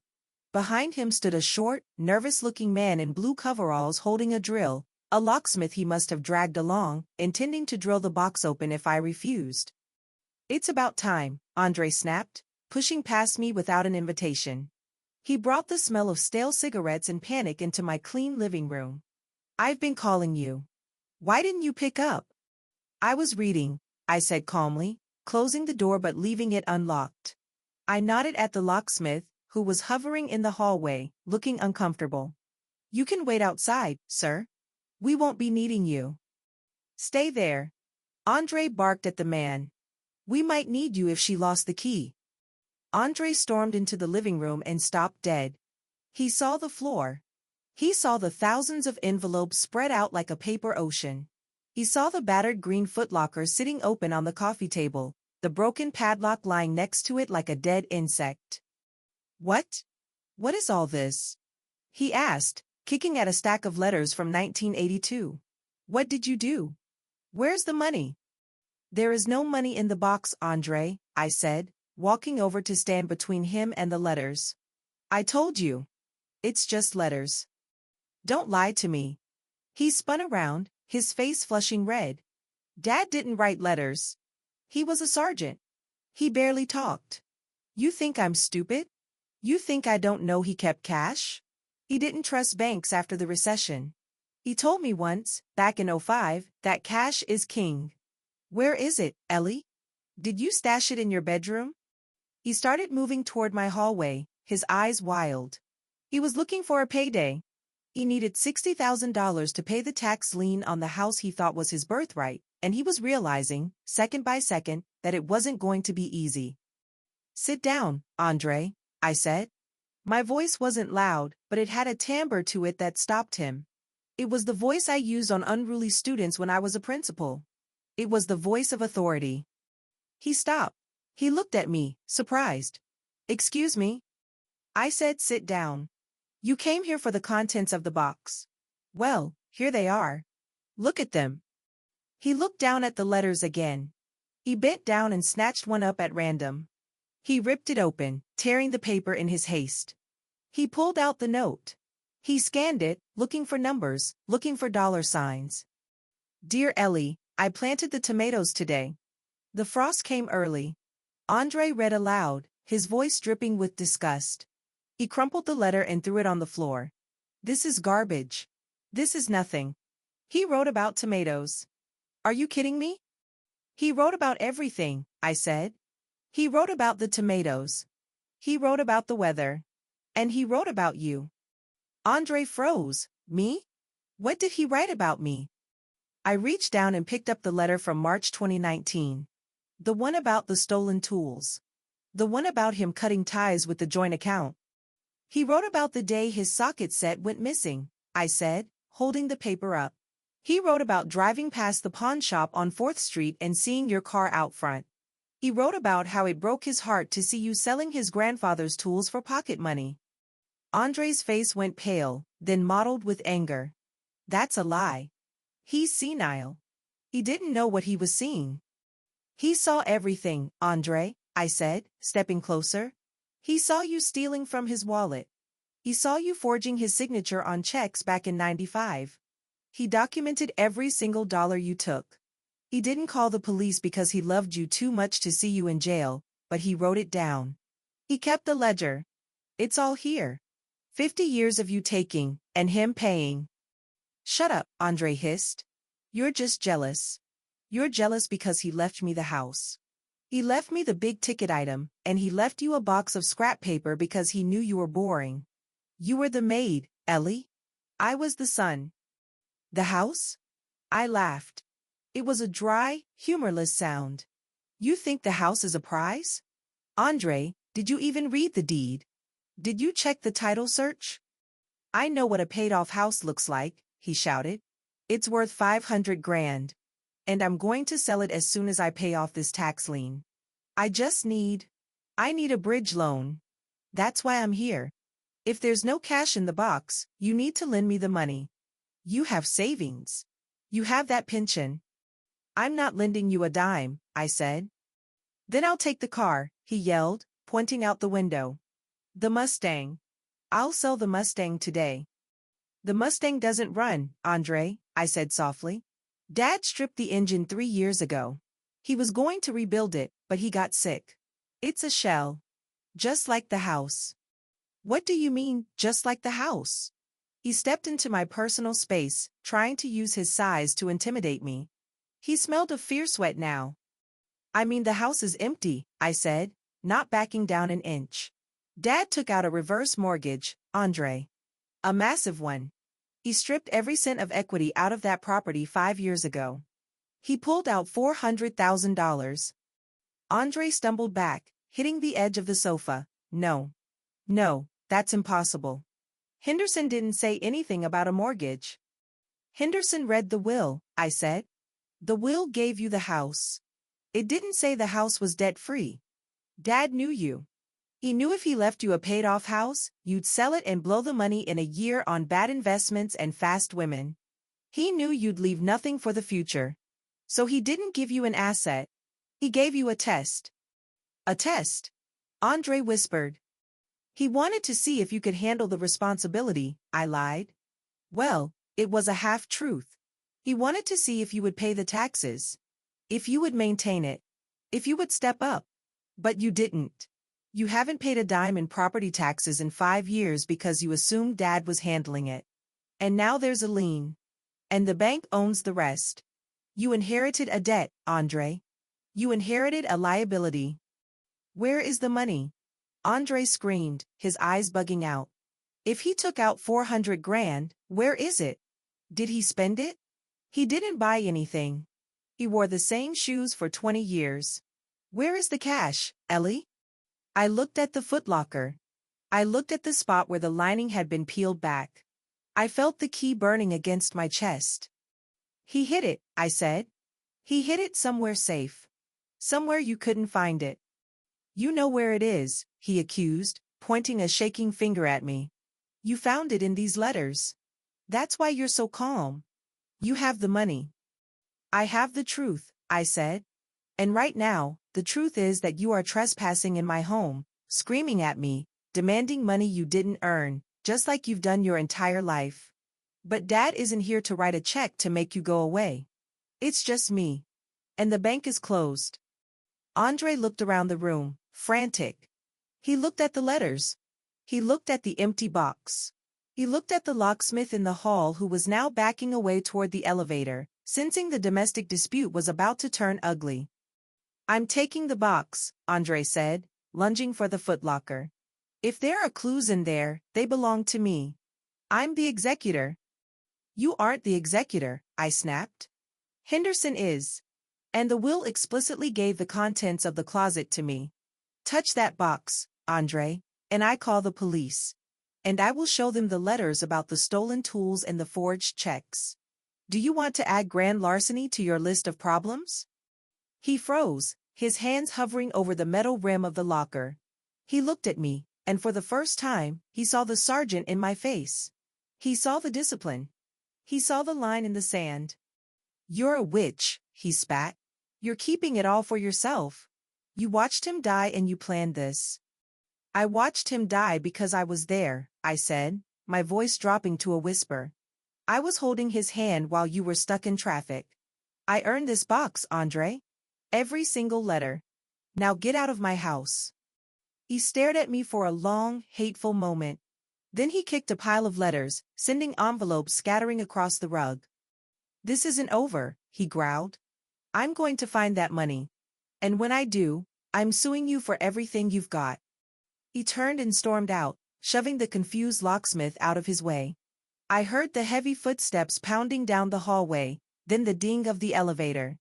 Behind him stood a short, nervous-looking man in blue coveralls holding a drill, a locksmith he must have dragged along, intending to drill the box open if I refused. It's about time, Andre snapped, pushing past me without an invitation. He brought the smell of stale cigarettes and panic into my clean living room. I've been calling you. Why didn't you pick up? I was reading, I said calmly, closing the door but leaving it unlocked. I nodded at the locksmith, who was hovering in the hallway, looking uncomfortable. You can wait outside, sir. We won't be needing you. Stay there. Andre barked at the man. We might need you if she lost the key. Andre stormed into the living room and stopped dead. He saw the floor. He saw the thousands of envelopes spread out like a paper ocean. He saw the battered green footlocker sitting open on the coffee table, the broken padlock lying next to it like a dead insect. What? What is all this? He asked, kicking at a stack of letters from 1982. What did you do? Where's the money? There is no money in the box, Andre, I said, walking over to stand between him and the letters. I told you. It's just letters. Don't lie to me. He spun around, his face flushing red. Dad didn't write letters. He was a sergeant. He barely talked. You think I'm stupid? You think I don't know he kept cash? He didn't trust banks after the recession. He told me once, back in '05, that cash is king. Where is it, Ellie? Did you stash it in your bedroom? He started moving toward my hallway, his eyes wild. He was looking for a payday. He needed $60,000 to pay the tax lien on the house he thought was his birthright, and he was realizing, second by second, that it wasn't going to be easy. Sit down, Andre, I said. My voice wasn't loud, but it had a timbre to it that stopped him. It was the voice I used on unruly students when I was a principal. It was the voice of authority. He stopped. He looked at me, surprised. Excuse me? I said sit down. You came here for the contents of the box. Well, here they are. Look at them. He looked down at the letters again. He bent down and snatched one up at random. He ripped it open, tearing the paper in his haste. He pulled out the note. He scanned it, looking for numbers, looking for dollar signs. Dear Ellie, I planted the tomatoes today. The frost came early. Andre read aloud, his voice dripping with disgust. He crumpled the letter and threw it on the floor. This is garbage. This is nothing. He wrote about tomatoes. Are you kidding me? He wrote about everything, I said. He wrote about the tomatoes. He wrote about the weather. And he wrote about you. Andre froze. Me? What did he write about me? I reached down and picked up the letter from March 2019. The one about the stolen tools. The one about him cutting ties with the joint account. He wrote about the day his socket set went missing, I said, holding the paper up. He wrote about driving past the pawn shop on 4th Street and seeing your car out front. He wrote about how it broke his heart to see you selling his grandfather's tools for pocket money. Andre's face went pale, then mottled with anger. That's a lie. He's senile. He didn't know what he was seeing. He saw everything, Andre, I said, stepping closer. He saw you stealing from his wallet. He saw you forging his signature on checks back in '95. He documented every single dollar you took. He didn't call the police because he loved you too much to see you in jail, but he wrote it down. He kept the ledger. It's all here. 50 years of you taking, and him paying. Shut up, Andre hissed. You're just jealous. You're jealous because he left me the house. He left me the big-ticket item, and he left you a box of scrap paper because he knew you were boring. You were the maid, Ellie. I was the son. The house? I laughed. It was a dry, humorless sound. You think the house is a prize? Andre, did you even read the deed? Did you check the title search? I know what a paid-off house looks like, he shouted. It's worth 500 grand. And I'm going to sell it as soon as I pay off this tax lien. I need a bridge loan. That's why I'm here. If there's no cash in the box, you need to lend me the money. You have savings. You have that pension. I'm not lending you a dime, I said. Then I'll take the car, he yelled, pointing out the window. The Mustang. I'll sell the Mustang today. The Mustang doesn't run, Andre, I said softly. Dad stripped the engine 3 years ago. He was going to rebuild it, but he got sick. It's a shell. Just like the house. What do you mean, just like the house? He stepped into my personal space, trying to use his size to intimidate me. He smelled of fear sweat now. I mean, the house is empty, I said, not backing down an inch. Dad took out a reverse mortgage, Andre. A massive one. He stripped every cent of equity out of that property 5 years ago. He pulled out $400,000. Andre stumbled back, hitting the edge of the sofa. No. No, that's impossible. Henderson didn't say anything about a mortgage. Henderson read the will, I said. The will gave you the house. It didn't say the house was debt-free. Dad knew you. He knew if he left you a paid-off house, you'd sell it and blow the money in a year on bad investments and fast women. He knew you'd leave nothing for the future. So he didn't give you an asset. He gave you a test. A test? Andre whispered. He wanted to see if you could handle the responsibility, I lied. Well, it was a half-truth. He wanted to see if you would pay the taxes. If you would maintain it. If you would step up. But you didn't. You haven't paid a dime in property taxes in 5 years because you assumed Dad was handling it. And now there's a lien. And the bank owns the rest. You inherited a debt, Andre. You inherited a liability. Where is the money? Andre screamed, his eyes bugging out. If he took out 400 grand, where is it? Did he spend it? He didn't buy anything. He wore the same shoes for 20 years. Where is the cash, Ellie? I looked at the footlocker. I looked at the spot where the lining had been peeled back. I felt the key burning against my chest. He hid it, I said. He hid it somewhere safe. Somewhere you couldn't find it. You know where it is, he accused, pointing a shaking finger at me. You found it in these letters. That's why you're so calm. You have the money. I have the truth, I said. And right now, the truth is that you are trespassing in my home, screaming at me, demanding money you didn't earn, just like you've done your entire life. But Dad isn't here to write a check to make you go away. It's just me. And the bank is closed. Andre looked around the room, frantic. He looked at the letters. He looked at the empty box. He looked at the locksmith in the hall who was now backing away toward the elevator, sensing the domestic dispute was about to turn ugly. I'm taking the box, Andre said, lunging for the footlocker. If there are clues in there, they belong to me. I'm the executor. You aren't the executor, I snapped. Henderson is. And the will explicitly gave the contents of the closet to me. Touch that box, Andre, and I call the police. And I will show them the letters about the stolen tools and the forged checks. Do you want to add grand larceny to your list of problems? He froze, his hands hovering over the metal rim of the locker. He looked at me, and for the first time, he saw the sergeant in my face. He saw the discipline. He saw the line in the sand. You're a witch, he spat. You're keeping it all for yourself. You watched him die and you planned this. I watched him die because I was there, I said, my voice dropping to a whisper. I was holding his hand while you were stuck in traffic. I earned this box, Andre. Every single letter. Now get out of my house. He stared at me for a long, hateful moment. Then he kicked a pile of letters, sending envelopes scattering across the rug. This isn't over, he growled. I'm going to find that money. And when I do, I'm suing you for everything you've got. He turned and stormed out, shoving the confused locksmith out of his way. I heard the heavy footsteps pounding down the hallway, then the ding of the elevator.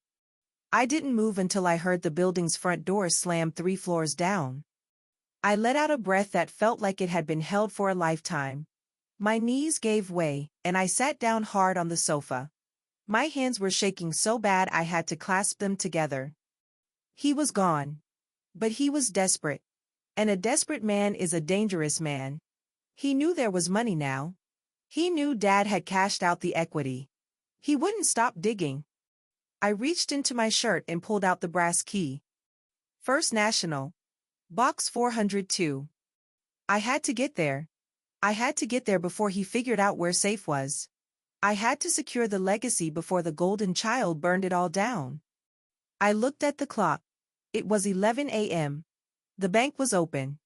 I didn't move until I heard the building's front door slam 3 floors down. I let out a breath that felt like it had been held for a lifetime. My knees gave way, and I sat down hard on the sofa. My hands were shaking so bad I had to clasp them together. He was gone. But he was desperate. And a desperate man is a dangerous man. He knew there was money now. He knew Dad had cashed out the equity. He wouldn't stop digging. I reached into my shirt and pulled out the brass key. First National. Box 402. I had to get there. I had to get there before he figured out where safe was. I had to secure the legacy before the golden child burned it all down. I looked at the clock. It was 11 a.m. The bank was open.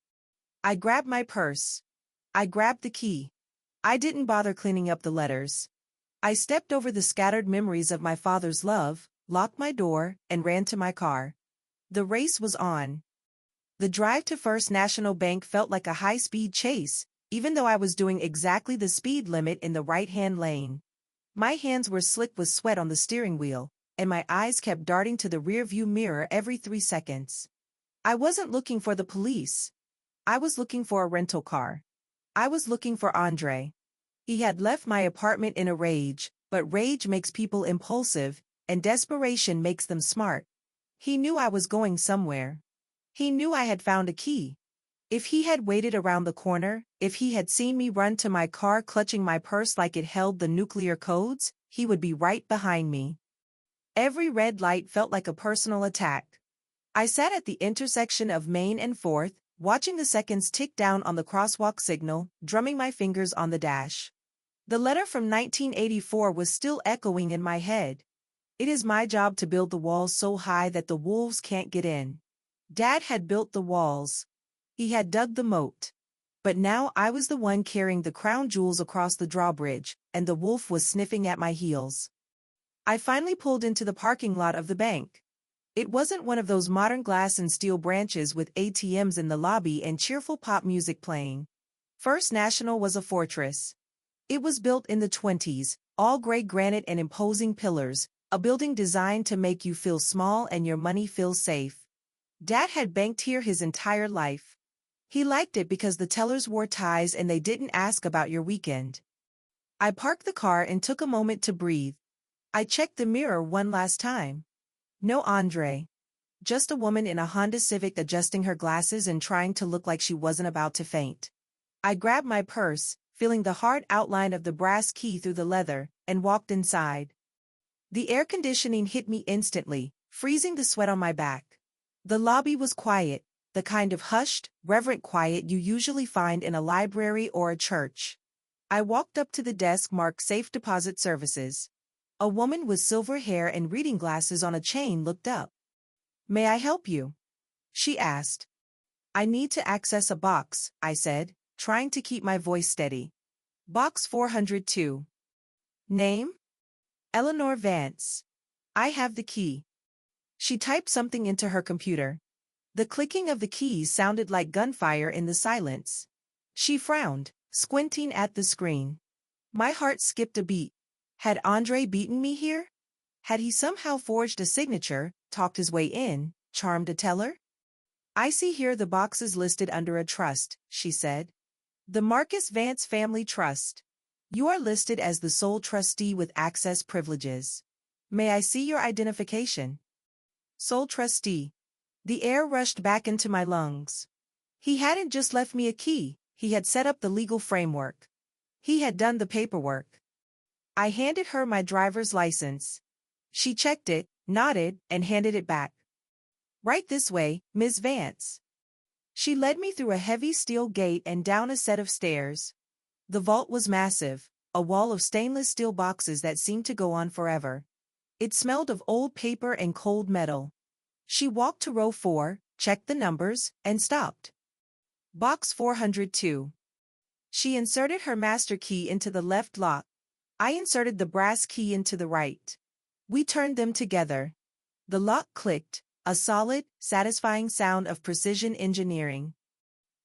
I grabbed my purse. I grabbed the key. I didn't bother cleaning up the letters. I stepped over the scattered memories of my father's love, locked my door, and ran to my car. The race was on. The drive to First National Bank felt like a high-speed chase, even though I was doing exactly the speed limit in the right-hand lane. My hands were slick with sweat on the steering wheel, and my eyes kept darting to the rear-view mirror every 3 seconds. I wasn't looking for the police. I was looking for a rental car. I was looking for Andre. He had left my apartment in a rage, but rage makes people impulsive, and desperation makes them smart. He knew I was going somewhere. He knew I had found a key. If he had waited around the corner, if he had seen me run to my car clutching my purse like it held the nuclear codes, he would be right behind me. Every red light felt like a personal attack. I sat at the intersection of Main and 4th, watching the seconds tick down on the crosswalk signal, drumming my fingers on the dash. The letter from 1984 was still echoing in my head. It is my job to build the walls so high that the wolves can't get in. Dad had built the walls. He had dug the moat. But now I was the one carrying the crown jewels across the drawbridge, and the wolf was sniffing at my heels. I finally pulled into the parking lot of the bank. It wasn't one of those modern glass and steel branches with ATMs in the lobby and cheerful pop music playing. First National was a fortress. It was built in the 20s, all gray granite and imposing pillars, a building designed to make you feel small and your money feel safe. Dad had banked here his entire life. He liked it because the tellers wore ties and they didn't ask about your weekend. I parked the car and took a moment to breathe. I checked the mirror one last time. No Andre. Just a woman in a Honda Civic adjusting her glasses and trying to look like she wasn't about to faint. I grabbed my purse, feeling the hard outline of the brass key through the leather, and walked inside. The air conditioning hit me instantly, freezing the sweat on my back. The lobby was quiet, the kind of hushed, reverent quiet you usually find in a library or a church. I walked up to the desk marked Safe Deposit Services. A woman with silver hair and reading glasses on a chain looked up. "May I help you?" she asked. "I need to access a box," I said, trying to keep my voice steady. "Box 402. Name? Eleanor Vance. I have the key." She typed something into her computer. The clicking of the keys sounded like gunfire in the silence. She frowned, squinting at the screen. My heart skipped a beat. Had Andre beaten me here? Had he somehow forged a signature, talked his way in, charmed a teller? "I see here the box is listed under a trust," she said. "The Marcus Vance Family Trust. You are listed as the sole trustee with access privileges. May I see your identification?" Sole trustee. The air rushed back into my lungs. He hadn't just left me a key, he had set up the legal framework. He had done the paperwork. I handed her my driver's license. She checked it, nodded, and handed it back. "Right this way, Ms. Vance." She led me through a heavy steel gate and down a set of stairs. The vault was massive, a wall of stainless steel boxes that seemed to go on forever. It smelled of old paper and cold metal. She walked to row 4, checked the numbers, and stopped. "Box 402. She inserted her master key into the left lock. I inserted the brass key into the right. We turned them together. The lock clicked, a solid, satisfying sound of precision engineering.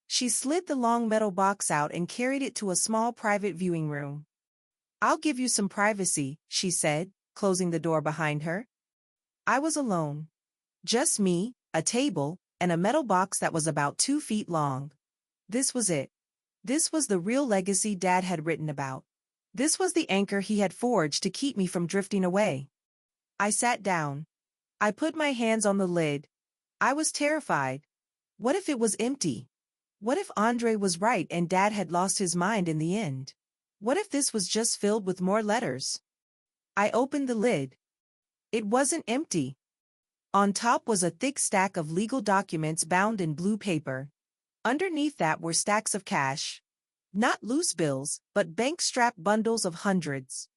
She slid the long metal box out and carried it to a small private viewing room. "I'll give you some privacy," she said, closing the door behind her. I was alone. Just me, a table, and a metal box that was about 2 feet long. This was it. This was the real legacy Dad had written about. This was the anchor he had forged to keep me from drifting away. I sat down. I put my hands on the lid. I was terrified. What if it was empty? What if Andre was right and Dad had lost his mind in the end? What if this was just filled with more letters? I opened the lid. It wasn't empty. On top was a thick stack of legal documents bound in blue paper. Underneath that were stacks of cash. Not loose bills, but bank-strapped bundles of hundreds.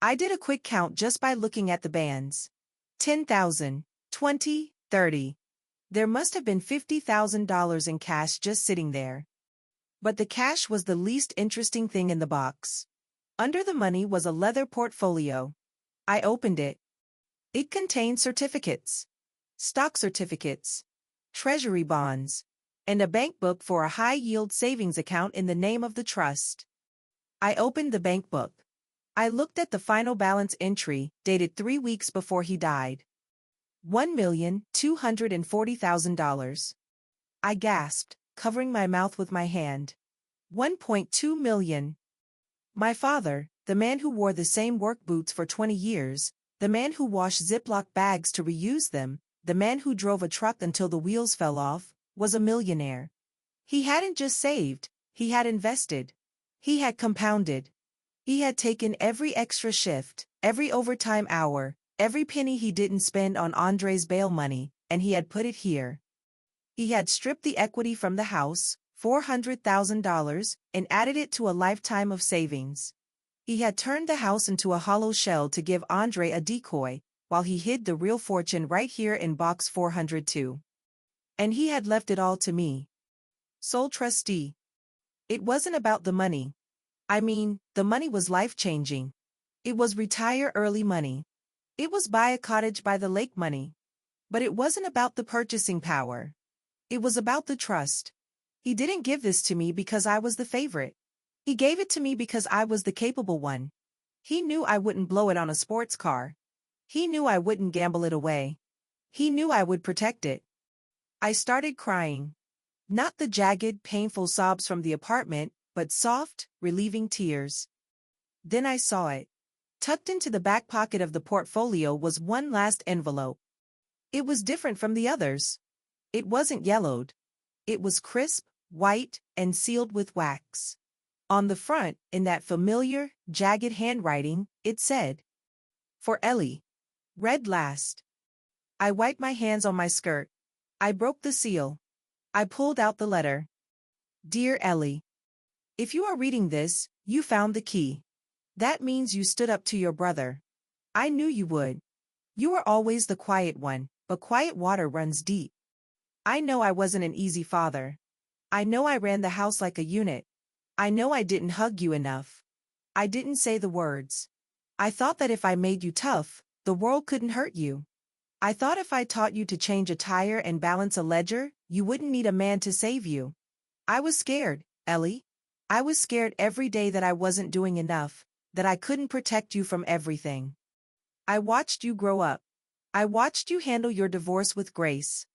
I did a quick count just by looking at the bands. 10,000, 20, 30. There must have been $50,000 in cash just sitting there. But the cash was the least interesting thing in the box. Under the money was a leather portfolio. I opened it. It contained certificates, stock certificates, treasury bonds, and a bank book for a high-yield savings account in the name of the trust. I opened the bank book. I looked at the final balance entry, dated 3 weeks before he died. $1,240,000. I gasped, covering my mouth with my hand. 1.2 million. My father, the man who wore the same work boots for 20 years, the man who washed Ziploc bags to reuse them, the man who drove a truck until the wheels fell off, was a millionaire. He hadn't just saved, he had invested. He had compounded. He had taken every extra shift, every overtime hour, every penny he didn't spend on Andre's bail money, and he had put it here. He had stripped the equity from the house, $400,000, and added it to a lifetime of savings. He had turned the house into a hollow shell to give Andre a decoy, while he hid the real fortune right here in box 402. And he had left it all to me, sole trustee. It wasn't about the money. I mean, the money was life-changing. It was retire early money. It was buy a cottage by the lake money. But it wasn't about the purchasing power. It was about the trust. He didn't give this to me because I was the favorite. He gave it to me because I was the capable one. He knew I wouldn't blow it on a sports car. He knew I wouldn't gamble it away. He knew I would protect it. I started crying. Not the jagged, painful sobs from the apartment, but soft, relieving tears. Then I saw it. Tucked into the back pocket of the portfolio was one last envelope. It was different from the others. It wasn't yellowed. It was crisp, white, and sealed with wax. On the front, in that familiar, jagged handwriting, it said, "For Ellie." Read last. I wiped my hands on my skirt. I broke the seal. I pulled out the letter. Dear Ellie, if you are reading this, you found the key. That means you stood up to your brother. I knew you would. You were always the quiet one, but quiet water runs deep. I know I wasn't an easy father. I know I ran the house like a unit. I know I didn't hug you enough. I didn't say the words. I thought that if I made you tough, the world couldn't hurt you. I thought if I taught you to change a tire and balance a ledger, you wouldn't need a man to save you. I was scared, Ellie. I was scared every day that I wasn't doing enough, that I couldn't protect you from everything. I watched you grow up. I watched you handle your divorce with grace.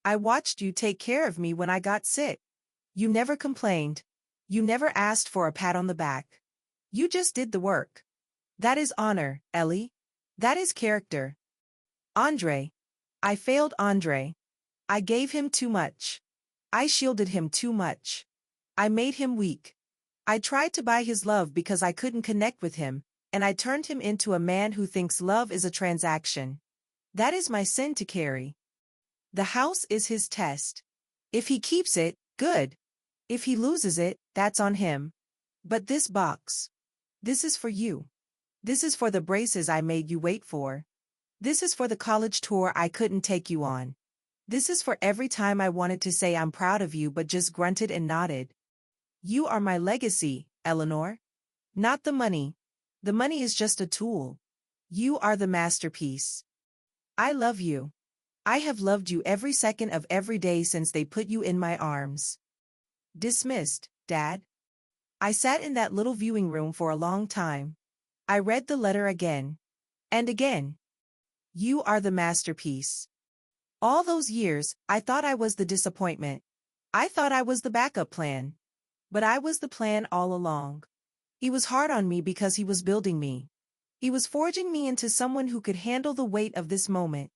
I watched you take care of me when I got sick. You never complained. You never asked for a pat on the back. You just did the work. That is honor, Ellie. That is character. Andre. I failed Andre. I gave him too much. I shielded him too much. I made him weak. I tried to buy his love because I couldn't connect with him, and I turned him into a man who thinks love is a transaction. That is my sin to carry. The house is his test. If he keeps it, good. If he loses it, that's on him. But this box. This is for you. This is for the braces I made you wait for. This is for the college tour I couldn't take you on. This is for every time I wanted to say I'm proud of you but just grunted and nodded. You are my legacy, Eleanor. Not the money. The money is just a tool. You are the masterpiece. I love you. I have loved you every second of every day since they put you in my arms. Dismissed, Dad. I sat in that little viewing room for a long time. I read the letter again. And again. You are the masterpiece. All those years, I thought I was the disappointment. I thought I was the backup plan. But I was the plan all along. He was hard on me because he was building me. He was forging me into someone who could handle the weight of this moment.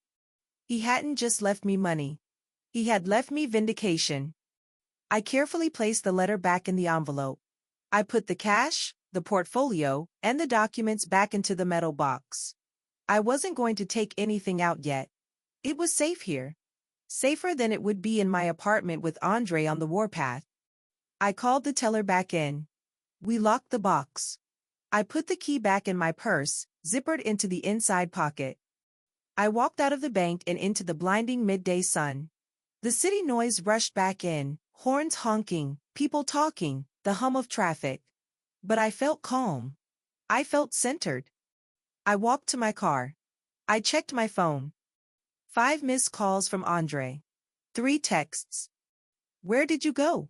He hadn't just left me money. He had left me vindication. I carefully placed the letter back in the envelope. I put the cash, the portfolio, and the documents back into the metal box. I wasn't going to take anything out yet. It was safe here. Safer than it would be in my apartment with Andre on the warpath. I called the teller back in. We locked the box. I put the key back in my purse, zippered into the inside pocket. I walked out of the bank and into the blinding midday sun. The city noise rushed back in, horns honking, people talking, the hum of traffic. But I felt calm. I felt centered. I walked to my car. I checked my phone. 5 missed calls from Andre. 3 texts. Where did you go?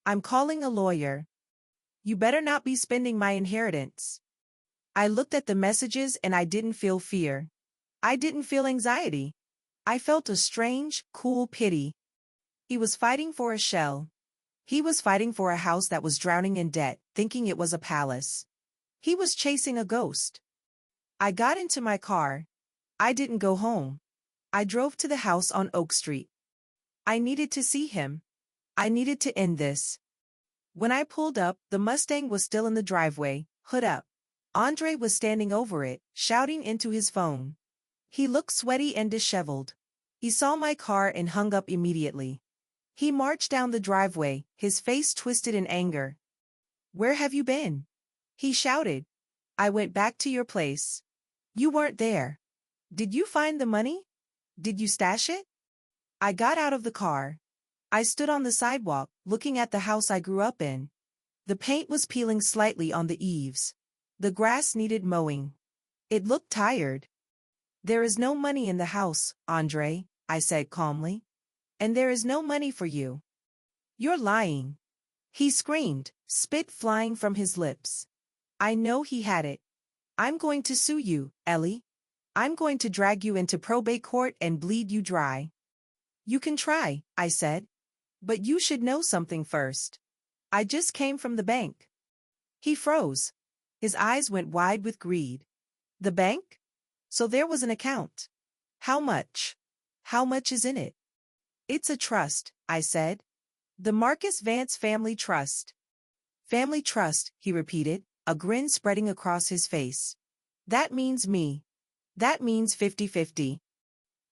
I'm calling a lawyer. You better not be spending my inheritance. I looked at the messages and I didn't feel fear. I didn't feel anxiety. I felt a strange, cool pity. He was fighting for a shell. He was fighting for a house that was drowning in debt, thinking it was a palace. He was chasing a ghost. I got into my car. I didn't go home. I drove to the house on Oak Street. I needed to see him. I needed to end this. When I pulled up, the Mustang was still in the driveway, hood up. Andre was standing over it, shouting into his phone. He looked sweaty and disheveled. He saw my car and hung up immediately. He marched down the driveway, his face twisted in anger. Where have you been? He shouted. I went back to your place. You weren't there. Did you find the money? Did you stash it? I got out of the car. I stood on the sidewalk, looking at the house I grew up in. The paint was peeling slightly on the eaves. The grass needed mowing. It looked tired. There is no money in the house, Andre, I said calmly. And there is no money for you. You're lying. He screamed, spit flying from his lips. I know he had it. I'm going to sue you, Ellie. I'm going to drag you into probate court and bleed you dry. You can try, I said. But you should know something first. I just came from the bank. He froze. His eyes went wide with greed. The bank? So there was an account. How much? How much is in it? It's a trust, I said. The Marcus Vance Family Trust. Family Trust, he repeated, a grin spreading across his face. That means me. That means 50-50.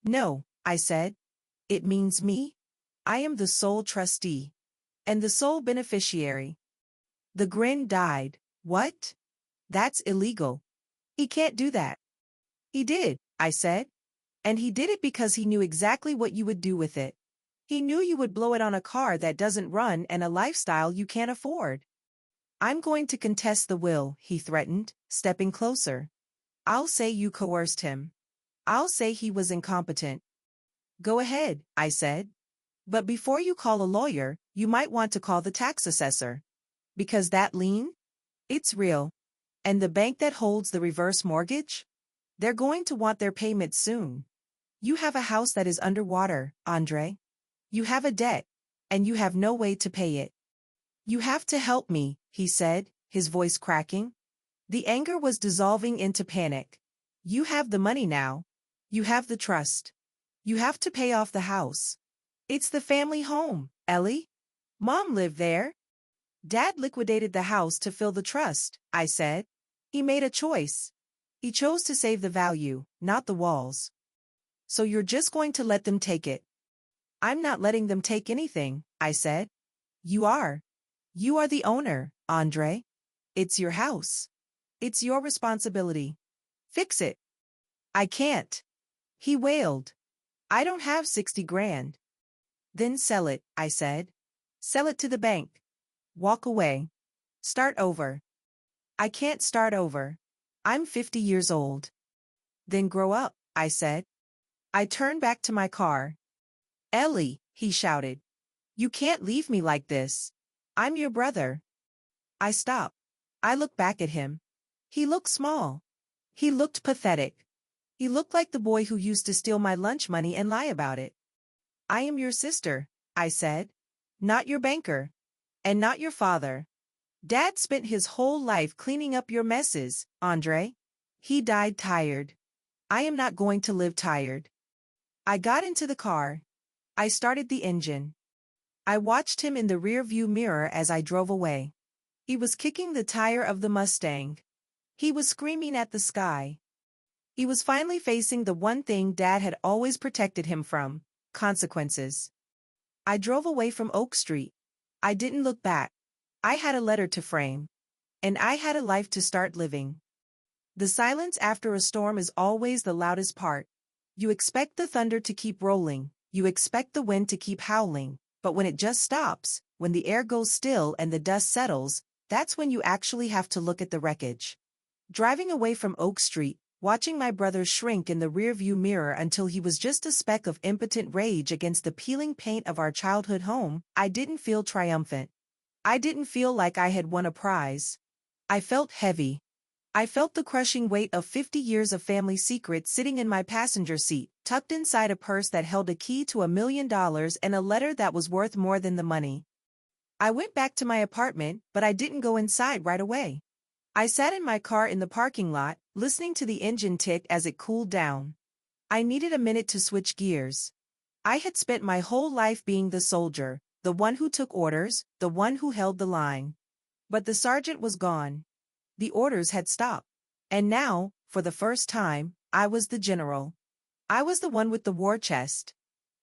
No, I said. It means me. I am the sole trustee. And the sole beneficiary. The grin died. What? That's illegal. He can't do that. He did, I said. And he did it because he knew exactly what you would do with it. He knew you would blow it on a car that doesn't run and a lifestyle you can't afford. I'm going to contest the will, he threatened, stepping closer. I'll say you coerced him. I'll say he was incompetent. Go ahead, I said. But before you call a lawyer, you might want to call the tax assessor. Because that lien? It's real. And the bank that holds the reverse mortgage? They're going to want their payment soon. You have a house that is underwater, Andre. You have a debt, and you have no way to pay it. You have to help me, he said, his voice cracking. The anger was dissolving into panic. You have the money now. You have the trust. You have to pay off the house. It's the family home, Ellie. Mom lived there. Dad liquidated the house to fill the trust, I said. He made a choice. He chose to save the value, not the walls. So you're just going to let them take it? I'm not letting them take anything, I said. You are. You are the owner, Andre. It's your house. It's your responsibility. Fix it. I can't. He wailed. I don't have 60 grand. Then sell it, I said. Sell it to the bank. Walk away. Start over. I can't start over. I'm 50 years old. Then grow up, I said. I turned back to my car. Ellie, he shouted. You can't leave me like this. I'm your brother. I stopped. I looked back at him. He looked small. He looked pathetic. He looked like the boy who used to steal my lunch money and lie about it. I am your sister, I said. Not your banker. And not your father. Dad spent his whole life cleaning up your messes, Andre. He died tired. I am not going to live tired. I got into the car. I started the engine. I watched him in the rear-view mirror as I drove away. He was kicking the tire of the Mustang. He was screaming at the sky. He was finally facing the one thing Dad had always protected him from: consequences. I drove away from Oak Street. I didn't look back. I had a letter to frame. And I had a life to start living. The silence after a storm is always the loudest part. You expect the thunder to keep rolling, you expect the wind to keep howling, but when it just stops, when the air goes still and the dust settles, that's when you actually have to look at the wreckage. Driving away from Oak Street, watching my brother shrink in the rearview mirror until he was just a speck of impotent rage against the peeling paint of our childhood home, I didn't feel triumphant. I didn't feel like I had won a prize. I felt heavy. I felt the crushing weight of 50 years of family secrets sitting in my passenger seat, tucked inside a purse that held a key to $1 million and a letter that was worth more than the money. I went back to my apartment, but I didn't go inside right away. I sat in my car in the parking lot, listening to the engine tick as it cooled down. I needed a minute to switch gears. I had spent my whole life being the soldier, the one who took orders, the one who held the line. But the sergeant was gone. The orders had stopped. And now, for the first time, I was the general. I was the one with the war chest.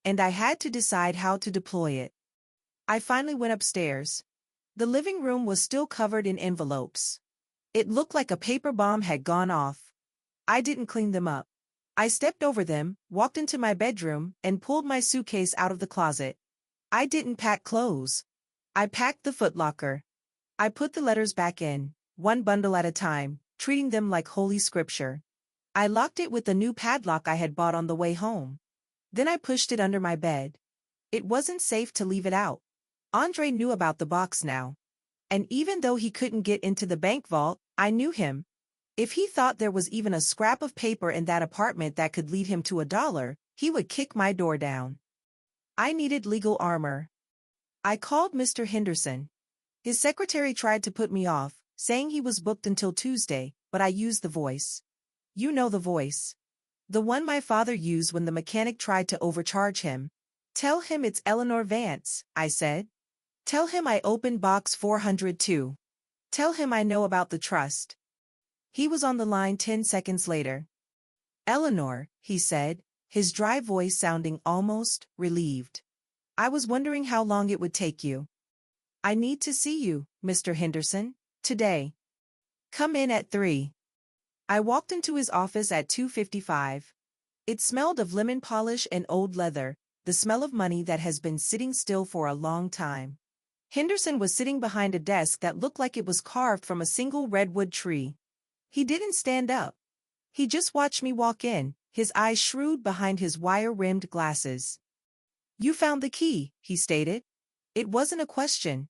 And I had to decide how to deploy it. I finally went upstairs. The living room was still covered in envelopes. It looked like a paper bomb had gone off. I didn't clean them up. I stepped over them, walked into my bedroom, and pulled my suitcase out of the closet. I didn't pack clothes. I packed the footlocker. I put the letters back in, one bundle at a time, treating them like holy scripture. I locked it with the new padlock I had bought on the way home. Then I pushed it under my bed. It wasn't safe to leave it out. Andre knew about the box now. And even though he couldn't get into the bank vault, I knew him. If he thought there was even a scrap of paper in that apartment that could lead him to $1, he would kick my door down. I needed legal armor. I called Mr. Henderson. His secretary tried to put me off, saying he was booked until Tuesday, but I used the voice. You know the voice. The one my father used when the mechanic tried to overcharge him. Tell him it's Eleanor Vance, I said. Tell him I opened box 402. Tell him I know about the trust. He was on the line 10 seconds later. Eleanor, he said, his dry voice sounding almost relieved. I was wondering how long it would take you. I need to see you, Mr. Henderson, today. Come in at 3. I walked into his office at 2:55. It smelled of lemon polish and old leather, the smell of money that has been sitting still for a long time. Henderson was sitting behind a desk that looked like it was carved from a single redwood tree. He didn't stand up. He just watched me walk in, his eyes shrewd behind his wire-rimmed glasses. You found the key, he stated. It wasn't a question.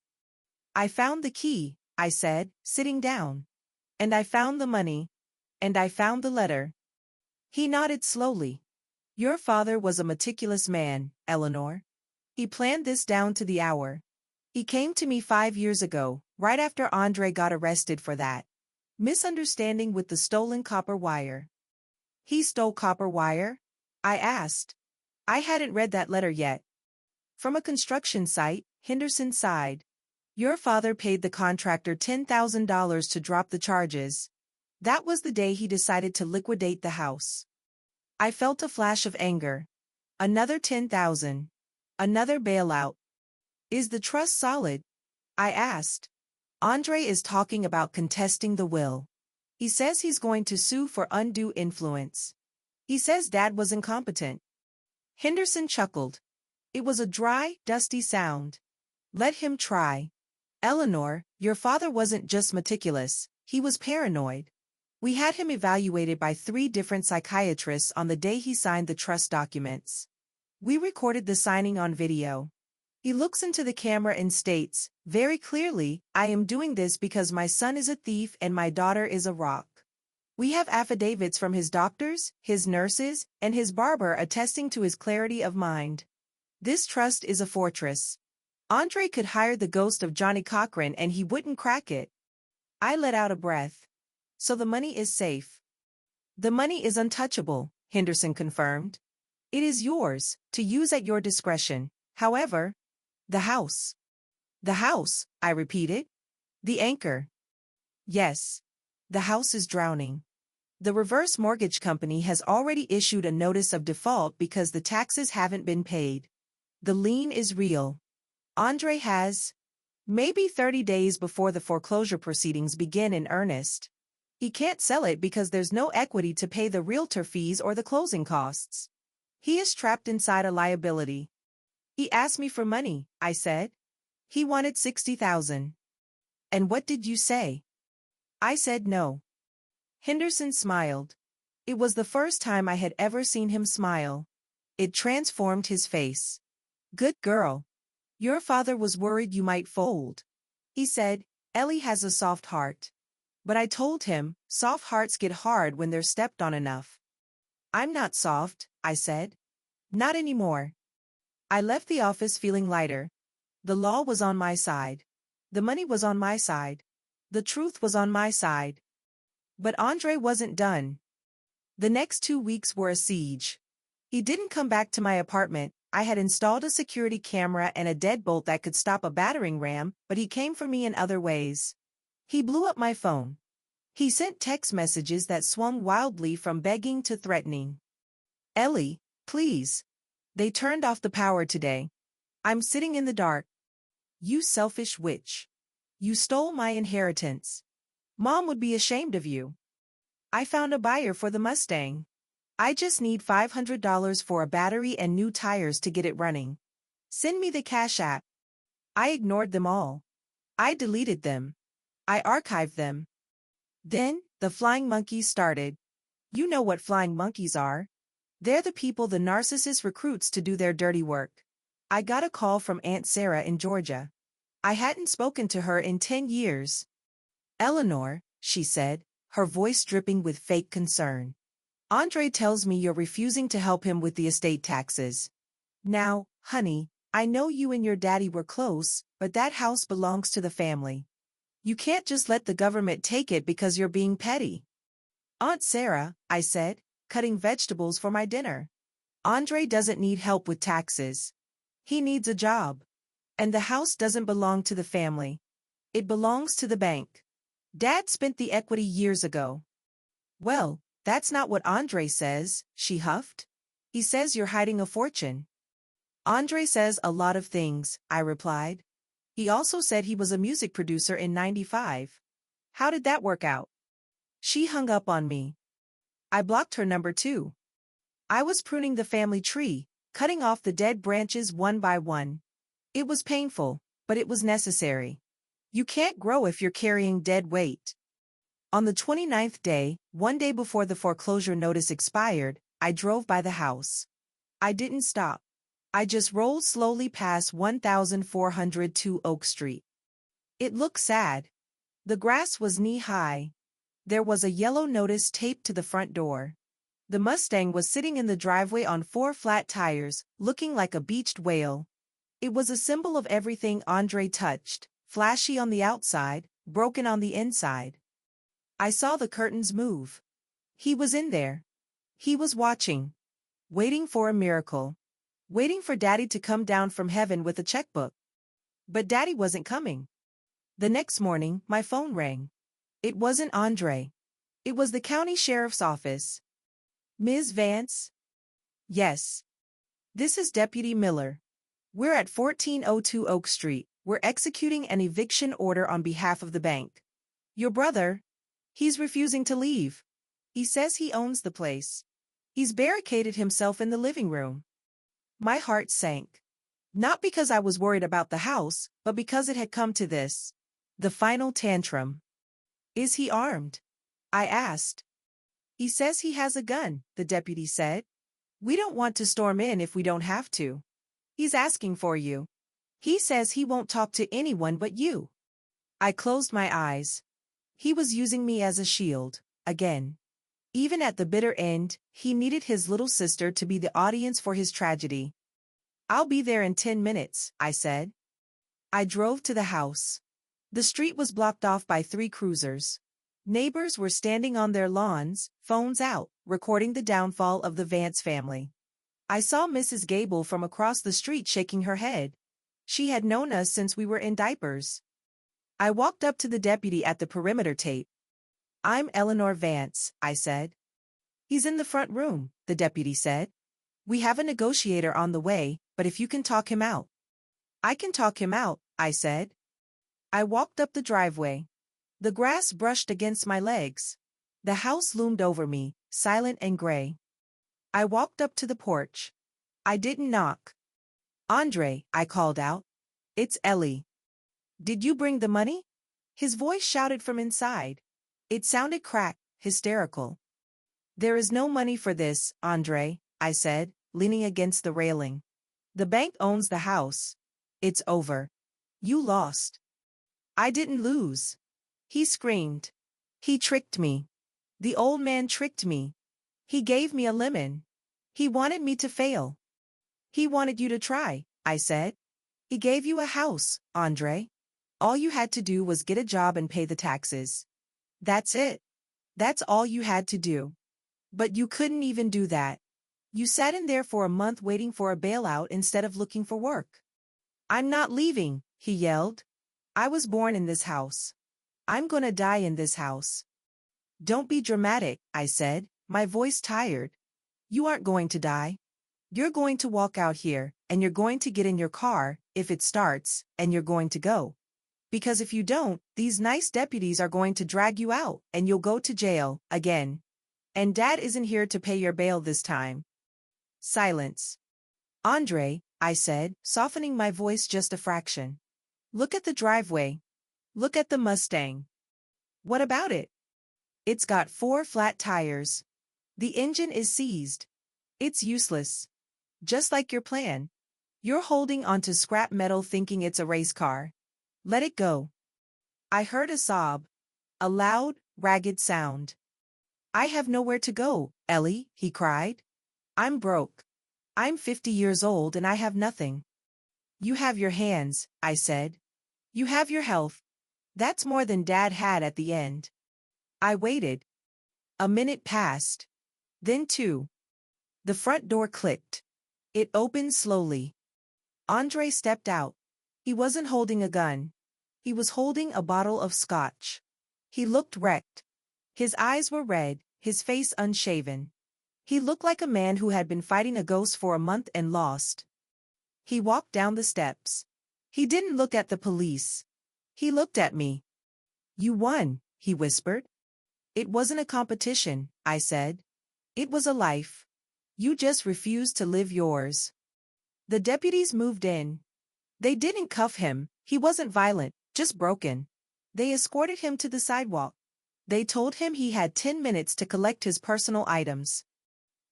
I found the key, I said, sitting down. And I found the money. And I found the letter. He nodded slowly. Your father was a meticulous man, Eleanor. He planned this down to the hour. He came to me 5 years ago, right after Andre got arrested for that misunderstanding with the stolen copper wire. He stole copper wire? I asked. I hadn't read that letter yet. From a construction site, Henderson sighed. Your father paid the contractor $10,000 to drop the charges. That was the day he decided to liquidate the house. I felt a flash of anger. Another $10,000. Another bailout. Is the trust solid? I asked. Andre is talking about contesting the will. He says he's going to sue for undue influence. He says Dad was incompetent. Henderson chuckled. It was a dry, dusty sound. Let him try. Eleanor, your father wasn't just meticulous, he was paranoid. We had him evaluated by 3 different psychiatrists on the day he signed the trust documents. We recorded the signing on video. He looks into the camera and states, very clearly, I am doing this because my son is a thief and my daughter is a rock. We have affidavits from his doctors, his nurses, and his barber attesting to his clarity of mind. This trust is a fortress. Andre could hire the ghost of Johnny Cochran and he wouldn't crack it. I let out a breath. So the money is safe. The money is untouchable, Henderson confirmed. It is yours, to use at your discretion. However, the house. The house, I repeated. The anchor. Yes. The house is drowning. The reverse mortgage company has already issued a notice of default because the taxes haven't been paid. The lien is real. Andre has maybe 30 days before the foreclosure proceedings begin in earnest. He can't sell it because there's no equity to pay the realtor fees or the closing costs. He is trapped inside a liability. He asked me for money, I said. He wanted 60,000. And what did you say? I said no. Henderson smiled. It was the first time I had ever seen him smile. It transformed his face. Good girl. Your father was worried you might fold. He said, Ellie has a soft heart. But I told him, soft hearts get hard when they're stepped on enough. I'm not soft, I said. Not anymore. I left the office feeling lighter. The law was on my side. The money was on my side. The truth was on my side. But Andre wasn't done. The next 2 weeks were a siege. He didn't come back to my apartment. I had installed a security camera and a deadbolt that could stop a battering ram, but he came for me in other ways. He blew up my phone. He sent text messages that swung wildly from begging to threatening. Ellie, please. They turned off the power today. I'm sitting in the dark. You selfish witch. You stole my inheritance. Mom would be ashamed of you. I found a buyer for the Mustang. I just need $500 for a battery and new tires to get it running. Send me the Cash App. I ignored them all. I deleted them. I archived them. Then, the flying monkeys started. You know what flying monkeys are. They're the people the narcissist recruits to do their dirty work. I got a call from Aunt Sarah in Georgia. I hadn't spoken to her in 10 years. Eleanor, she said, her voice dripping with fake concern. Andre tells me you're refusing to help him with the estate taxes. Now, honey, I know you and your daddy were close, but that house belongs to the family. You can't just let the government take it because you're being petty. Aunt Sarah, I said, cutting vegetables for my dinner. Andre doesn't need help with taxes. He needs a job. And the house doesn't belong to the family. It belongs to the bank. Dad spent the equity years ago. Well, that's not what Andre says, she huffed. He says you're hiding a fortune. Andre says a lot of things, I replied. He also said he was a music producer in '95. How did that work out? She hung up on me. I blocked her number too. I was pruning the family tree, cutting off the dead branches one by one. It was painful, but it was necessary. You can't grow if you're carrying dead weight. On the 29th day, one day before the foreclosure notice expired, I drove by the house. I didn't stop. I just rolled slowly past 1402 Oak Street. It looked sad. The grass was knee-high. There was a yellow notice taped to the front door. The Mustang was sitting in the driveway on 4 flat tires, looking like a beached whale. It was a symbol of everything Andre touched, flashy on the outside, broken on the inside. I saw the curtains move. He was in there. He was watching. Waiting for a miracle. Waiting for Daddy to come down from heaven with a checkbook. But Daddy wasn't coming. The next morning, my phone rang. It wasn't Andre. It was the county sheriff's office. Ms. Vance? Yes. This is Deputy Miller. We're at 1402 Oak Street. We're executing an eviction order on behalf of the bank. Your brother? He's refusing to leave. He says he owns the place. He's barricaded himself in the living room. My heart sank. Not because I was worried about the house, but because it had come to this. The final tantrum. Is he armed? I asked. He says he has a gun, the deputy said. We don't want to storm in if we don't have to. He's asking for you. He says he won't talk to anyone but you. I closed my eyes. He was using me as a shield, again. Even at the bitter end, he needed his little sister to be the audience for his tragedy. I'll be there in 10 minutes, I said. I drove to the house. The street was blocked off by 3 cruisers. Neighbors were standing on their lawns, phones out, recording the downfall of the Vance family. I saw Mrs. Gable from across the street shaking her head. She had known us since we were in diapers. I walked up to the deputy at the perimeter tape. I'm Eleanor Vance, I said. He's in the front room, the deputy said. We have a negotiator on the way, but if you can talk him out. I can talk him out, I said. I walked up the driveway. The grass brushed against my legs. The house loomed over me, silent and gray. I walked up to the porch. I didn't knock. Andre, I called out. It's Ellie. Did you bring the money? His voice shouted from inside. It sounded cracked, hysterical. There is no money for this, Andre, I said, leaning against the railing. The bank owns the house. It's over. You lost. I didn't lose. He screamed. He tricked me. The old man tricked me. He gave me a lemon. He wanted me to fail. He wanted you to try, I said. He gave you a house, Andre. All you had to do was get a job and pay the taxes. That's it. That's all you had to do. But you couldn't even do that. You sat in there for a month waiting for a bailout instead of looking for work. I'm not leaving, he yelled. I was born in this house. I'm gonna die in this house. Don't be dramatic, I said, my voice tired. You aren't going to die. You're going to walk out here, and you're going to get in your car, if it starts, and you're going to go. Because if you don't, these nice deputies are going to drag you out, and you'll go to jail, again. And Dad isn't here to pay your bail this time. Silence. Andre, I said, softening my voice just a fraction. Look at the driveway. Look at the Mustang. What about it? It's got 4 flat tires. The engine is seized. It's useless. Just like your plan. You're holding onto scrap metal thinking it's a race car. Let it go. I heard a sob. A loud, ragged sound. I have nowhere to go, Ellie, he cried. I'm broke. I'm 50 years old and I have nothing. You have your hands, I said. You have your health. That's more than Dad had at the end. I waited. A minute passed. Then 2. The front door clicked. It opened slowly. Andre stepped out. He wasn't holding a gun. He was holding a bottle of scotch. He looked wrecked. His eyes were red, his face unshaven. He looked like a man who had been fighting a ghost for a month and lost. He walked down the steps. He didn't look at the police. He looked at me. You won, he whispered. It wasn't a competition, I said. It was a life. You just refused to live yours. The deputies moved in. They didn't cuff him, he wasn't violent, just broken. They escorted him to the sidewalk. They told him he had 10 minutes to collect his personal items.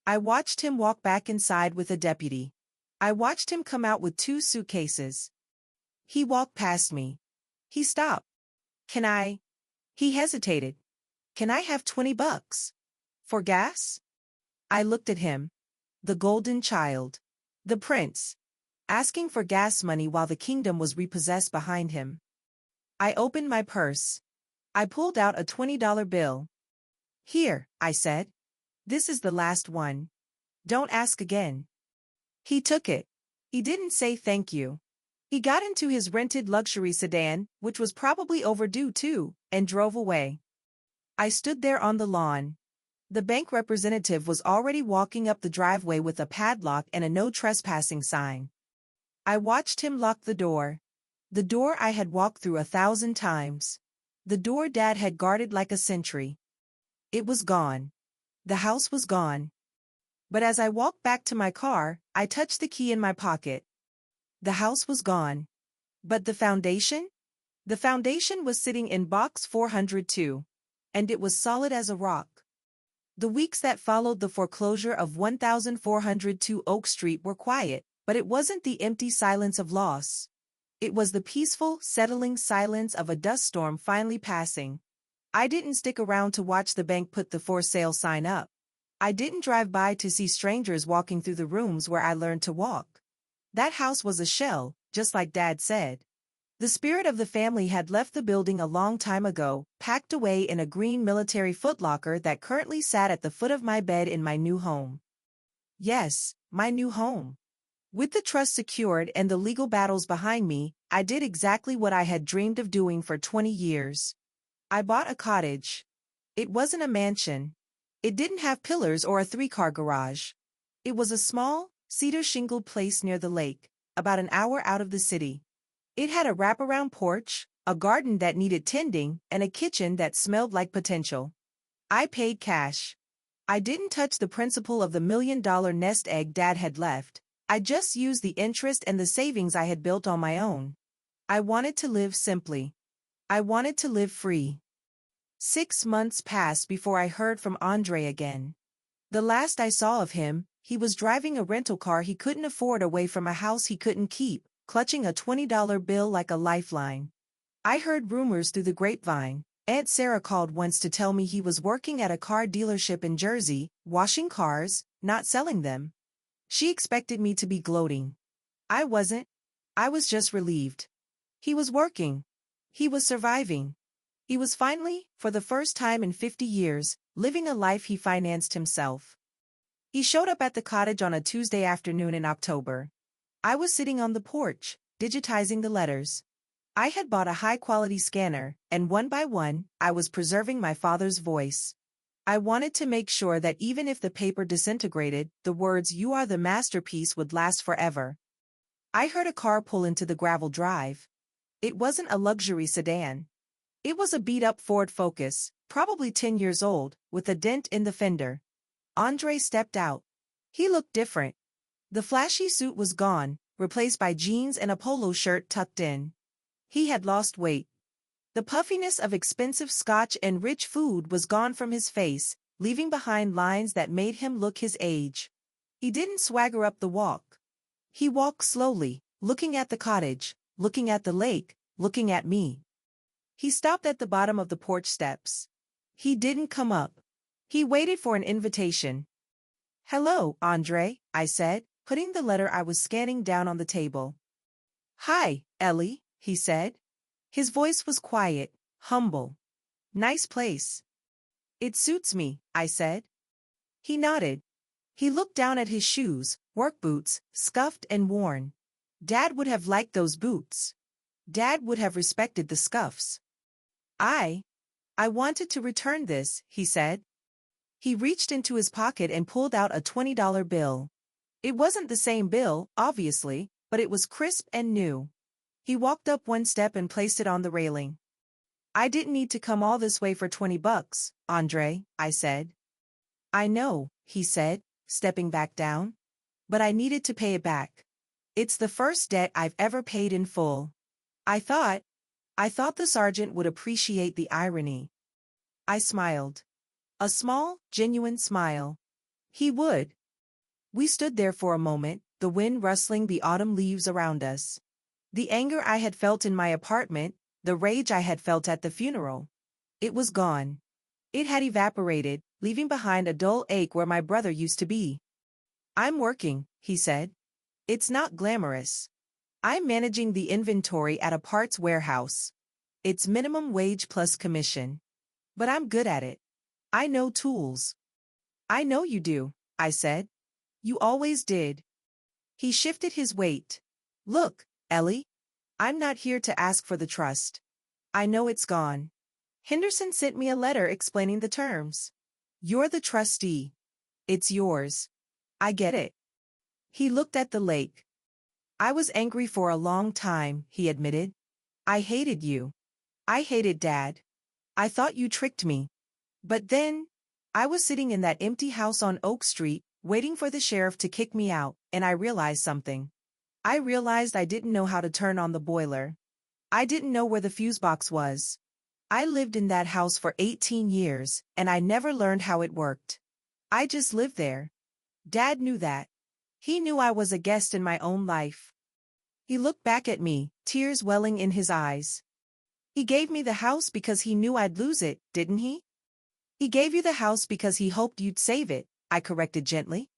I watched him walk back inside with a deputy. I watched him come out with 2 suitcases. He walked past me. He stopped. Can I? He hesitated. Can I have $20? For gas? I looked at him. The golden child. The prince. Asking for gas money while the kingdom was repossessed behind him. I opened my purse. I pulled out a $20 bill. Here, I said. This is the last one. Don't ask again. He took it. He didn't say thank you. He got into his rented luxury sedan, which was probably overdue too, and drove away. I stood there on the lawn. The bank representative was already walking up the driveway with a padlock and a no trespassing sign. I watched him lock the door. The door I had walked through 1,000 times. The door Dad had guarded like a sentry. It was gone. The house was gone. But as I walked back to my car, I touched the key in my pocket. The house was gone. But the foundation? The foundation was sitting in box 402. And it was solid as a rock. The weeks that followed the foreclosure of 1402 Oak Street were quiet, but it wasn't the empty silence of loss. It was the peaceful, settling silence of a dust storm finally passing. I didn't stick around to watch the bank put the for sale sign up. I didn't drive by to see strangers walking through the rooms where I learned to walk. That house was a shell, just like Dad said. The spirit of the family had left the building a long time ago, packed away in a green military footlocker that currently sat at the foot of my bed in my new home. Yes, my new home. With the trust secured and the legal battles behind me, I did exactly what I had dreamed of doing for 20 years. I bought a cottage. It wasn't a mansion. It didn't have pillars or a 3-car garage. It was a small, cedar-shingled place near the lake, about an hour out of the city. It had a wraparound porch, a garden that needed tending, and a kitchen that smelled like potential. I paid cash. I didn't touch the principal of the $1 million nest egg Dad had left. I just used the interest and the savings I had built on my own. I wanted to live simply. I wanted to live free. 6 months passed before I heard from Andre again. The last I saw of him, he was driving a rental car he couldn't afford away from a house he couldn't keep, clutching a $20 bill like a lifeline. I heard rumors through the grapevine. Aunt Sarah called once to tell me he was working at a car dealership in Jersey, washing cars, not selling them. She expected me to be gloating. I wasn't. I was just relieved. He was working. He was surviving. He was finally, for the first time in 50 years, living a life he financed himself. He showed up at the cottage on a Tuesday afternoon in October. I was sitting on the porch, digitizing the letters. I had bought a high-quality scanner, and one by one, I was preserving my father's voice. I wanted to make sure that even if the paper disintegrated, the words "You are the masterpiece" would last forever. I heard a car pull into the gravel drive. It wasn't a luxury sedan. It was a beat-up Ford Focus, probably 10 years old, with a dent in the fender. Andre stepped out. He looked different. The flashy suit was gone, replaced by jeans and a polo shirt tucked in. He had lost weight. The puffiness of expensive scotch and rich food was gone from his face, leaving behind lines that made him look his age. He didn't swagger up the walk. He walked slowly, looking at the cottage, looking at the lake, looking at me. He stopped at the bottom of the porch steps. He didn't come up. He waited for an invitation. "Hello, Andre," I said, putting the letter I was scanning down on the table. "Hi, Ellie," he said. His voice was quiet, humble. "Nice place." "It suits me," I said. He nodded. He looked down at his shoes, work boots, scuffed and worn. Dad would have liked those boots. Dad would have respected the scuffs. I wanted to return this," he said. He reached into his pocket and pulled out a $20 bill. It wasn't the same bill, obviously, but it was crisp and new. He walked up one step and placed it on the railing. "I didn't need to come all this way for $20, Andre," I said. "I know," he said, stepping back down. "But I needed to pay it back. It's the first debt I've ever paid in full." I thought the sergeant would appreciate the irony. I smiled. A small, genuine smile. He would. We stood there for a moment, the wind rustling the autumn leaves around us. The anger I had felt in my apartment, the rage I had felt at the funeral. It was gone. It had evaporated, leaving behind a dull ache where my brother used to be. "I'm working," he said. "It's not glamorous. I'm managing the inventory at a parts warehouse. It's minimum wage plus commission. But I'm good at it. I know tools." "I know you do," I said. "You always did." He shifted his weight. "Look, Ellie. I'm not here to ask for the trust. I know it's gone. Henderson sent me a letter explaining the terms. You're the trustee. It's yours. I get it." He looked at the lake. "I was angry for a long time," he admitted. "I hated you. I hated Dad. I thought you tricked me. But then, I was sitting in that empty house on Oak Street, waiting for the sheriff to kick me out, and I realized something. I realized I didn't know how to turn on the boiler. I didn't know where the fuse box was. I lived in that house for 18 years, and I never learned how it worked. I just lived there. Dad knew that. He knew I was a guest in my own life." He looked back at me, tears welling in his eyes. "He gave me the house because he knew I'd lose it, didn't he?" "He gave you the house because he hoped you'd save it," I corrected gently.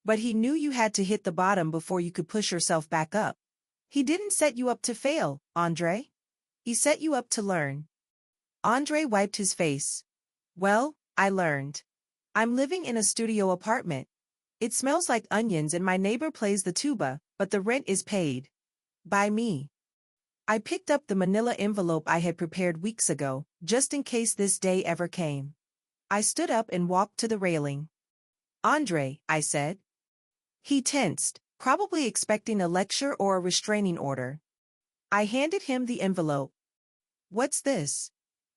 "But he knew you had to hit the bottom before you could push yourself back up. He didn't set you up to fail, Andre. He set you up to learn." Andre wiped his face. "Well, I learned. I'm living in a studio apartment. It smells like onions and my neighbor plays the tuba, but the rent is paid. By me." I picked up the manila envelope I had prepared weeks ago, just in case this day ever came. I stood up and walked to the railing. "Andre," I said. He tensed, probably expecting a lecture or a restraining order. I handed him the envelope. "What's this?"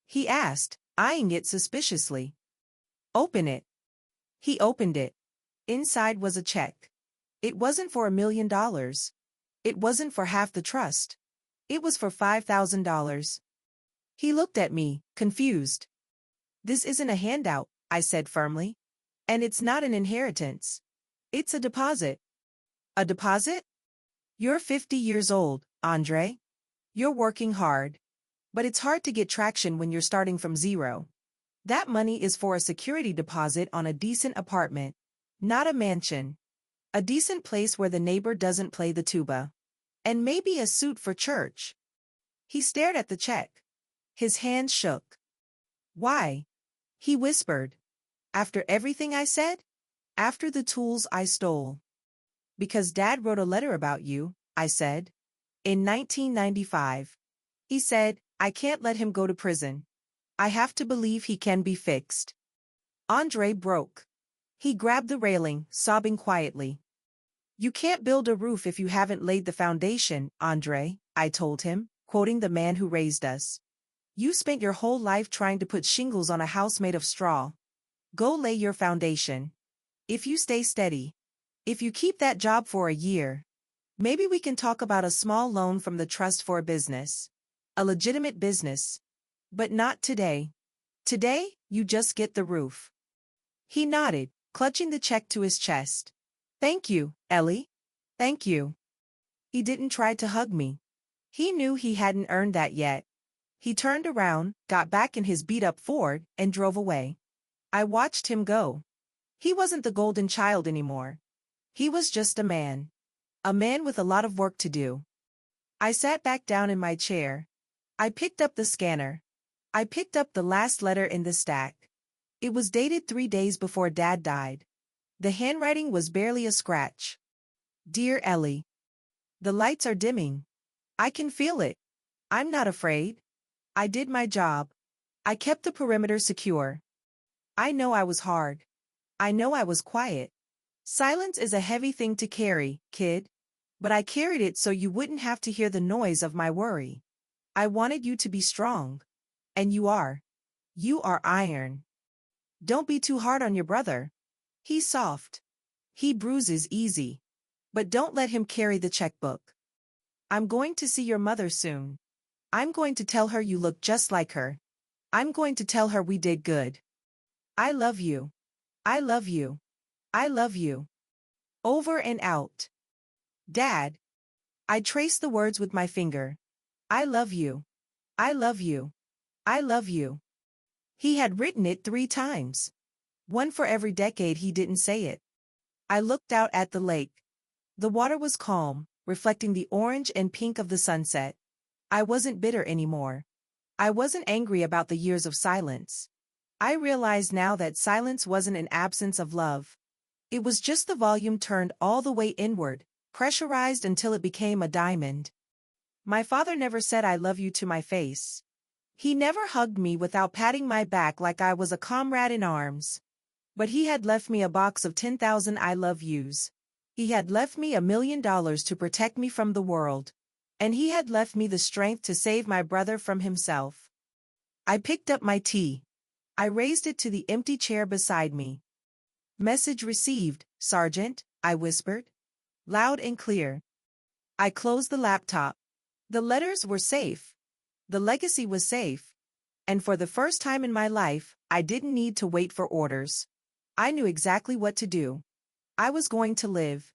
he asked, eyeing it suspiciously. "Open it." He opened it. Inside was a check. It wasn't for $1 million. It wasn't for half the trust. It was for $5,000. He looked at me, confused. This isn't a handout, I said firmly. And it's not an inheritance. It's a deposit. A deposit? You're 50 years old, Andre. You're working hard. But it's hard to get traction when you're starting from zero. That money is for a security deposit on a decent apartment. Not a mansion. A decent place where the neighbor doesn't play the tuba. And maybe a suit for church. He stared at the check. His hands shook. Why? He whispered. After everything I said? After the tools I stole. Because Dad wrote a letter about you, I said. In 1995. He said, I can't let him go to prison. I have to believe he can be fixed. Andre broke. He grabbed the railing, sobbing quietly. You can't build a roof if you haven't laid the foundation, Andre, I told him, quoting the man who raised us. You spent your whole life trying to put shingles on a house made of straw. Go lay your foundation. If you stay steady. If you keep that job for a year. Maybe we can talk about a small loan from the trust for a business. A legitimate business. But not today. Today, you just get the roof. He nodded, clutching the check to his chest. Thank you, Ellie. Thank you. He didn't try to hug me. He knew he hadn't earned that yet. He turned around, got back in his beat-up Ford, and drove away. I watched him go. He wasn't the golden child anymore. He was just a man. A man with a lot of work to do. I sat back down in my chair. I picked up the scanner. I picked up the last letter in the stack. It was dated 3 days before Dad died. The handwriting was barely a scratch. Dear Ellie. The lights are dimming. I can feel it. I'm not afraid. I did my job. I kept the perimeter secure. I know I was hard. I know I was quiet. Silence is a heavy thing to carry, kid. But I carried it so you wouldn't have to hear the noise of my worry. I wanted you to be strong. And you are. You are iron. Don't be too hard on your brother. He's soft. He bruises easy. But don't let him carry the checkbook. I'm going to see your mother soon. I'm going to tell her you look just like her. I'm going to tell her we did good. I love you. I love you. I love you. Over and out. Dad. I traced the words with my finger. I love you. I love you. I love you. He had written it 3 times. One for every decade he didn't say it. I looked out at the lake. The water was calm, reflecting the orange and pink of the sunset. I wasn't bitter anymore. I wasn't angry about the years of silence. I realized now that silence wasn't an absence of love. It was just the volume turned all the way inward, pressurized until it became a diamond. My father never said I love you to my face. He never hugged me without patting my back like I was a comrade in arms. But he had left me a box of 10,000 I love yous. He had left me $1 million to protect me from the world. And he had left me the strength to save my brother from himself. I picked up my tea. I raised it to the empty chair beside me. Message received, Sergeant, I whispered. Loud and clear. I closed the laptop. The letters were safe. The legacy was safe. And for the first time in my life, I didn't need to wait for orders. I knew exactly what to do. I was going to live.